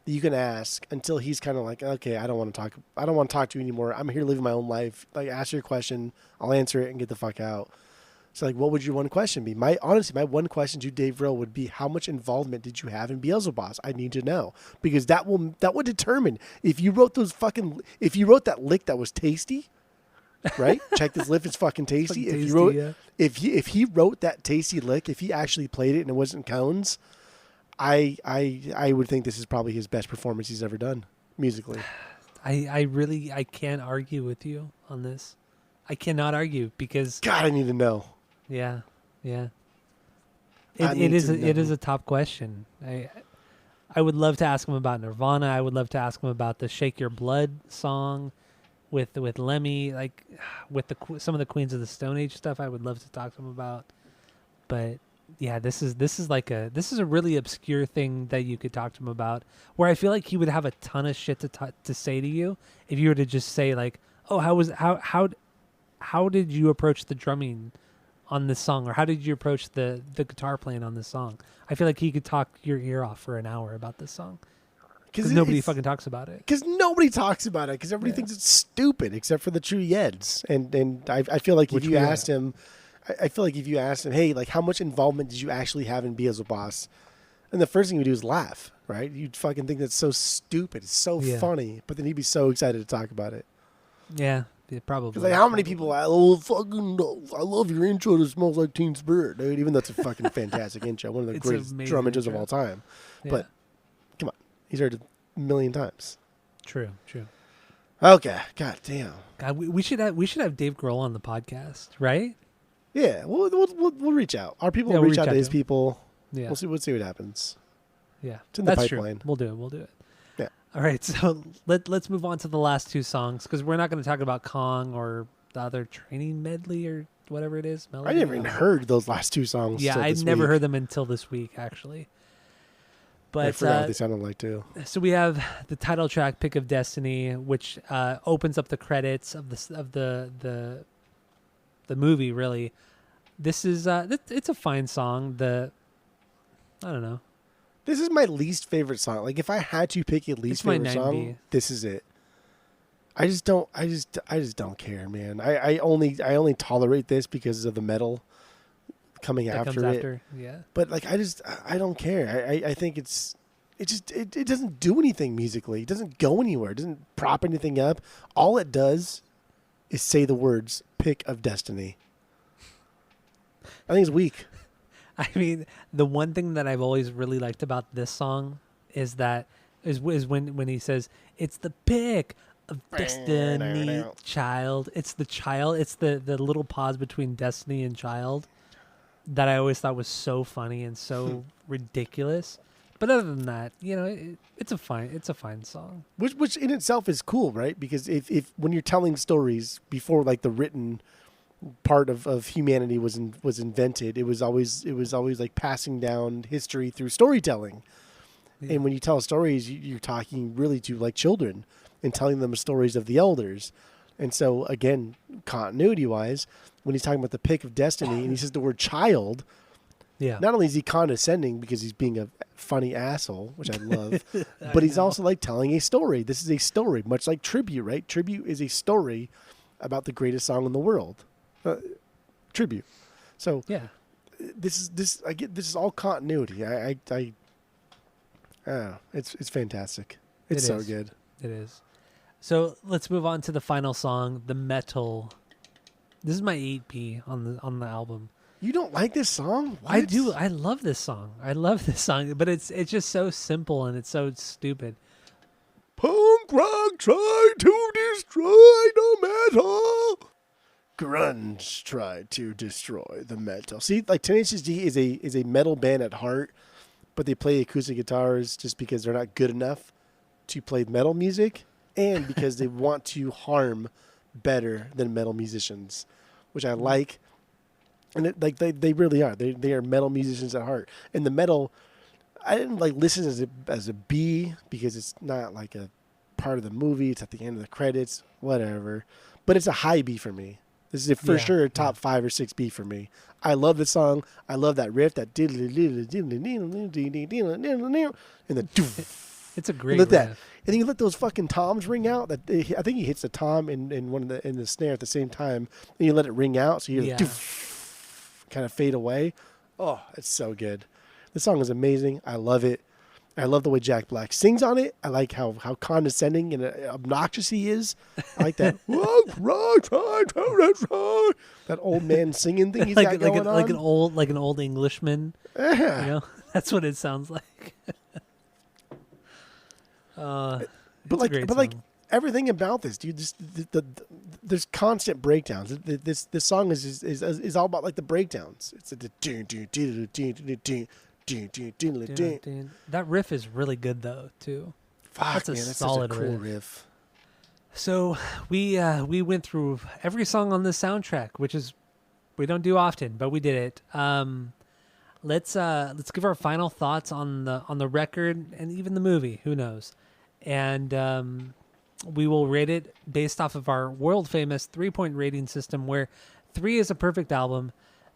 that you can ask until he's kind of like, okay, I don't want to talk to you anymore. I'm here living my own life. Like, ask your question, I'll answer it and get the fuck out. So, like, what would your one question be? My one question to Dave Grohl would be, how much involvement did you have in Beelzebub? I need to know, because that would determine if you wrote that lick that was tasty, right? Check this lick, it's fucking tasty. If he wrote that tasty lick, if he actually played it and it wasn't cones, I would think this is probably his best performance he's ever done musically. I can't argue with you on this. I cannot argue because God, I need to know. Yeah. It is a top question. I would love to ask him about Nirvana. I would love to ask him about the "Shake Your Blood" song with Lemmy, like with some of the Queens of the Stone Age stuff. I would love to talk to him about. But yeah, this is a really obscure thing that you could talk to him about, where I feel like he would have a ton of shit to say to you if you were to just say like, oh, how did you approach the drumming on this song, or how did you approach the guitar playing on this song? I feel like he could talk your ear off for an hour about this song because nobody fucking talks about it. Because nobody talks about it because everybody thinks it's stupid except for the true Yeds. And I feel like if you asked him, hey, like, how much involvement did you actually have in Beelzebub? And the first thing you would do is laugh, right? You'd fucking think that's so stupid. It's so funny. But then he'd be so excited to talk about it. Yeah. Yeah, probably. It's like, how many people? I love your intro to "Smells Like Teen Spirit," dude. Even that's a fucking fantastic intro, one of the greatest drum intros of all time. Yeah. But come on, he's heard it a million times. True. Okay, god damn. God, we should have Dave Grohl on the podcast, right? Yeah, we'll reach out. Our people will reach out to his people. Yeah, we'll see what happens. Yeah, it's in the pipeline. True. We'll do it. Yeah. All right, so let's move on to the last two songs because we're not going to talk about Kong or the other Training Medley or whatever it is. Melody. I never even heard those last two songs. Yeah, I'd never heard them until this week, actually. But I forgot what they sounded like too. So we have the title track, "Pick of Destiny," which opens up the credits of the movie. Really, this is it's a fine song. I don't know. This is my least favorite song. Like, if I had to pick a least favorite song, this is it. I just don't care, man. I only tolerate this because of the metal coming after it. Yeah. But like, I don't care. I think it doesn't do anything musically. It doesn't go anywhere. It doesn't prop anything up. All it does is say the words "Pick of Destiny." I think it's weak. I mean, the one thing that I've always really liked about this song is when he says it's the pick of destiny, child. It's the child. It's the little pause between destiny and child that I always thought was so funny and so ridiculous. But other than that, it's a fine song. Which in itself is cool, right? Because if when you're telling stories before like the written part of humanity was invented, it was always like passing down history through storytelling. Yeah. And when you tell stories, you're talking really to like children and telling them stories of the elders. And so again, continuity wise, when he's talking about the pick of destiny and he says the word child, yeah, not only is he condescending because he's being a funny asshole, which I love, but he's also like telling a story. This is a story, much like Tribute, right? Tribute is a story about the greatest song in the world. Tribute. So yeah, this is all continuity. I don't know. It's fantastic. It's so good. It is. So let's move on to the final song, The Metal. This is my 8P on the album. You don't like this song? What? I do. I love this song. But it's just so simple and it's so stupid. Punk rock tried to destroy the metal. Grunge tried to destroy the metal. See, like Tenacious D is a metal band at heart, but they play acoustic guitars just because they're not good enough to play metal music and because they want to harm better than metal musicians, which I like. And they really are. They are metal musicians at heart. And the metal, I didn't like listen as a B because it's not like a part of the movie. It's at the end of the credits, whatever. But it's a high B for me. This is for sure a top 5 or 6 B for me. I love the song. I love that riff, that and the it's a great riff. That. And then you let those fucking toms ring out. I think he hits the tom in the snare at the same time. And you let it ring out, so you kind of fade away. Oh, it's so good. This song is amazing. I love it. I love the way Jack Black sings on it. I like how condescending and obnoxious he is. I like that. That old man singing thing he's got going on. Like an old Englishman. Yeah. That's what it sounds like. But like everything about this, dude, there's constant breakdowns. This song is all about like the breakdowns. It's that riff is really good though too. Fuck, that's that's solid such a cool riff. So we went through every song on this soundtrack, which is we don't do often, but we did it. Let's give our final thoughts on the record and even the movie. Who knows? And we will rate it based off of our world famous 3-point rating system, where 3 is a perfect album,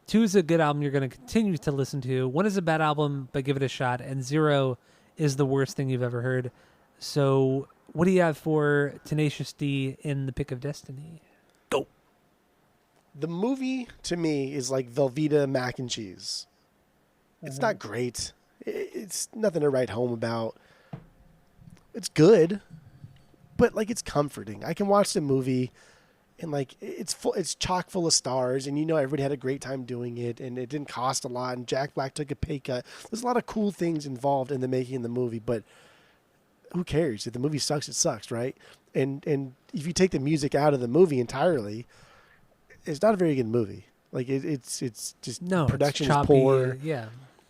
2 is a good album you're going to continue to listen to, 1 is a bad album but give it a shot, and 0 is the worst thing you've ever heard. So what do you have for Tenacious D in The Pick of Destiny? Go. The movie to me is like Velveeta mac and cheese. It's not great. It's nothing to write home about. It's good, but like it's comforting. I can watch the movie and like it's chock full of stars, and everybody had a great time doing it, and it didn't cost a lot, and Jack Black took a pay cut. There's a lot of cool things involved in the making of the movie, but who cares? If the movie sucks, it sucks, right? And if you take the music out of the movie entirely, it's not a very good movie. Like it's just production is poor. Yeah.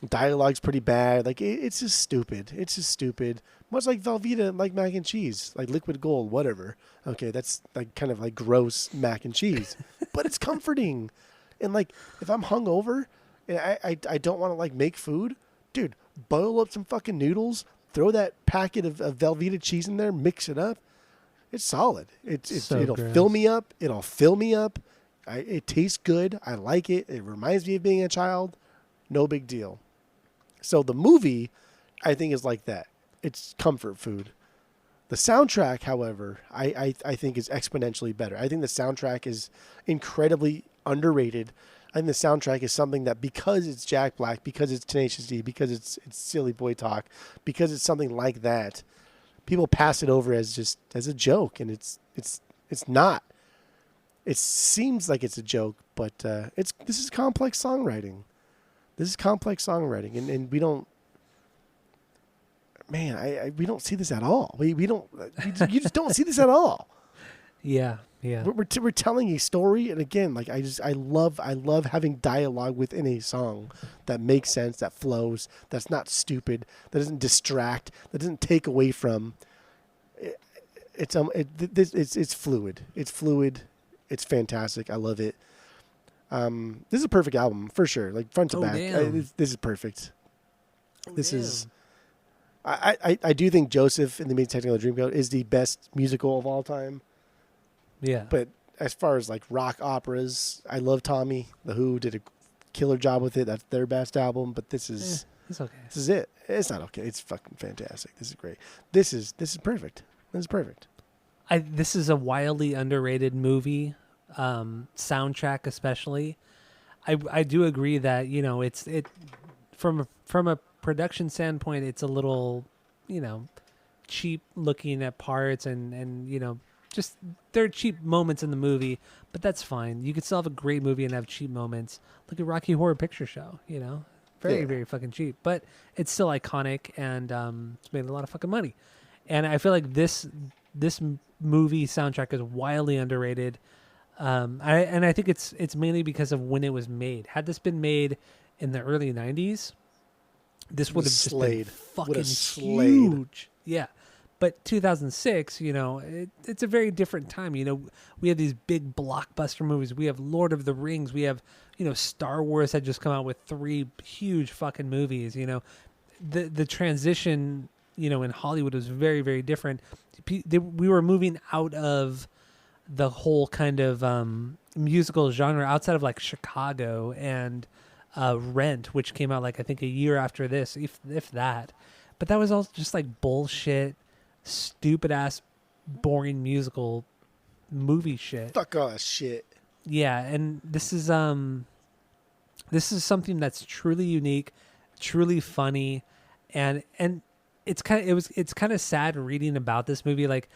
Dialogue's pretty bad. Like it's just stupid. It's just stupid. Much like Velveeta, like mac and cheese, like liquid gold, whatever. Okay, that's like kind of like gross mac and cheese, but it's comforting. And like if I'm hungover and I don't want to like make food, dude, boil up some fucking noodles, throw that packet of Velveeta cheese in there, mix it up. It's solid. It'll fill me up. It'll fill me up. It tastes good. I like it. It reminds me of being a child. No big deal. So the movie, I think, is like that. It's comfort food. The soundtrack, however, I think is exponentially better. I think the soundtrack is incredibly underrated. I think the soundtrack is something that, because it's Jack Black, because it's Tenacious D, because it's silly boy talk, because it's something like that, people pass it over as a joke, and it's not. It seems like it's a joke, but this is complex songwriting. This is complex songwriting, and we don't. Man, we don't see this at all. We don't. You just don't see this at all. Yeah. We're telling a story, and again, like I love having dialogue within a song that makes sense, that flows, that's not stupid, that doesn't distract, that doesn't take away from. It's fluid. It's fluid. It's fantastic. I love it. This is a perfect album for sure. Like front to back, this is perfect. This is. I do think Joseph in the Amazing Technicolor Dreamcoat is the best musical of all time. Yeah. But as far as like rock operas, I love Tommy. The Who did a killer job with it. That's their best album. But this is it's okay. This is it. It's not okay. It's fucking fantastic. This is great. This is perfect. This is perfect. This is a wildly underrated movie, soundtrack especially. I do agree that it from a production standpoint, it's a little cheap looking at parts and just there are cheap moments in the movie, but that's fine. You could still have a great movie and have cheap moments. Look at Rocky Horror Picture Show, very, very fucking cheap, but it's still iconic and it's made a lot of fucking money. And I feel like this movie soundtrack is wildly underrated. I think it's mainly because of when it was made. Had this been made in the early 90s, this would have just been fucking huge. Yeah. But 2006, it's a very different time. We have these big blockbuster movies. We have Lord of the Rings. We have, Star Wars had just come out with 3 huge fucking movies. The transition, in Hollywood was very, very different. We were moving out of the whole kind of musical genre outside of like Chicago and Rent, which came out like I think a year after this, if that. But that was all just like bullshit, stupid ass, boring musical movie shit. Fuck all that shit. Yeah, and this is something that's truly unique, truly funny, and it's kind of sad reading about this movie. Like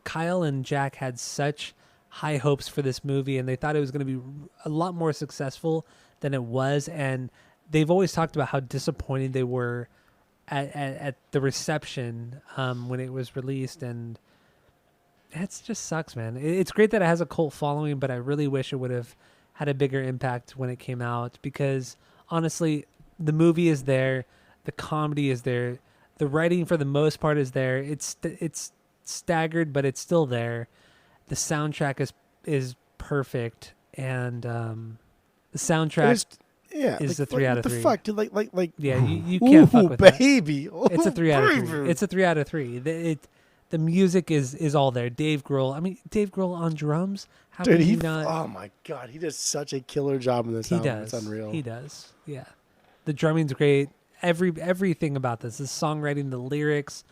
Kyle and Jack had such high hopes for this movie, and they thought it was going to be a lot more successful than it was, and they've always talked about how disappointed they were at the reception when it was released, and it just sucks, man. It's great that it has a cult following, but I really wish it would have had a bigger impact when it came out, because honestly, the movie is there, the comedy is there, the writing for the most part is there. It's staggered, but it's still there. The soundtrack is perfect, and the soundtrack is a 3 out of 3. The fuck, dude? Like yeah, you can't fuck with baby. that. It's a 3 out of 3. It's a 3 out of 3. The music is all there. Dave Grohl on drums. How dude, can he not? Oh my god, he does such a killer job in this album. It's unreal. He does. Yeah, the drumming's great. Everything about this, the songwriting, the lyrics.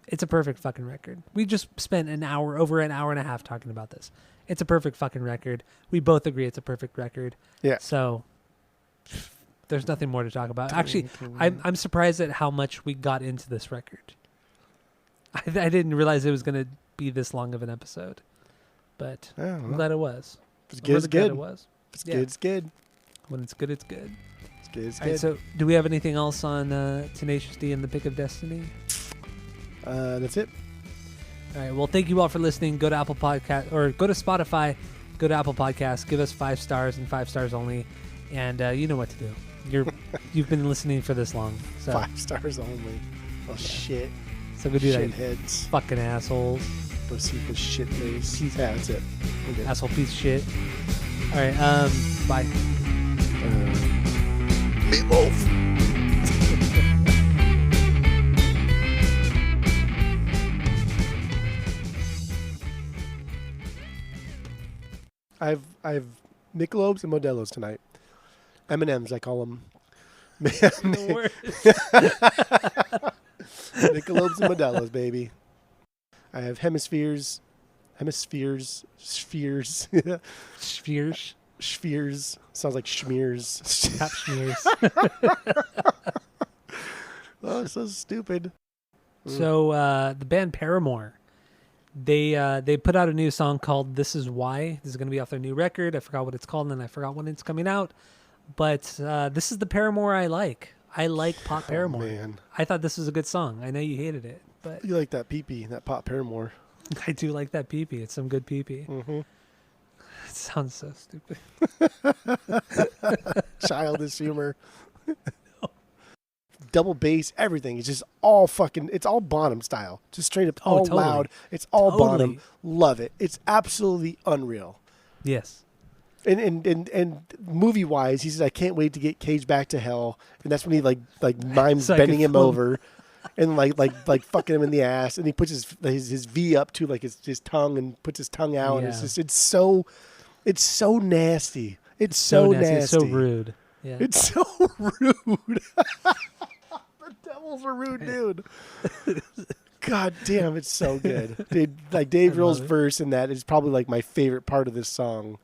It's a perfect fucking record. We just spent over an hour and a half talking about this. It's a perfect fucking record. We both agree it's a perfect record. Yeah. So there's nothing more to talk about. Actually, I'm surprised at how much we got into this record. I didn't realize it was going to be this long of an episode, but I'm glad it was. If it's good, it's good. It was. If it's good, it's good. When it's good, it's good. It's good, it's All good. right, so do we have anything else on Tenacious D and the Pick of Destiny? That's it. All right. Well, thank you all for listening. Go to Apple Podcast or go to Spotify. Go to Apple Podcasts. Give us 5 stars and 5 stars only, and you know what to do. You've been listening for this long. So. 5 stars only. Oh shit. So go do that. Shitheads. Fucking assholes. Vociferous shit face. Yeah, that's it. Okay. Asshole piece of shit. All right. Bye. Meatloaf. I've Michelob's and Modelo's tonight. M&M's, I call them. Michelob's and Modelo's, baby. I have spheres. Sounds like schmears. Pap schmears. Oh, so stupid. So the band Paramore, they put out a new song called "This Is Why." This is going to be off their new record. I forgot what it's called, and I forgot when it's coming out. But this is the Paramore I like. I like pop Paramore. Man, I thought this was a good song. I know you hated it, but you like that pee-pee, that pop Paramore. I do like that pee-pee. It's some good pee-pee. Mm-hmm. It sounds so stupid. Childish humor. Double bass, everything. It's just all fucking, it's all Bonham style. Just straight up, all totally. loud. It's all Totally. Bonham. Love it. It's absolutely unreal. Yes. And movie wise, he says, I can't wait to get Cage back to hell. And that's when he like mimes So I bending can him float. over and like fucking him in the ass. And he puts his V up to like his tongue and puts his tongue out. Yeah. It's just, it's so nasty. It's so nasty. It's so rude. Yeah. It's so rude. The devil's a rude dude. God damn, it's so good. Dude, like Dave Grohl's verse in that is probably like my favorite part of this song.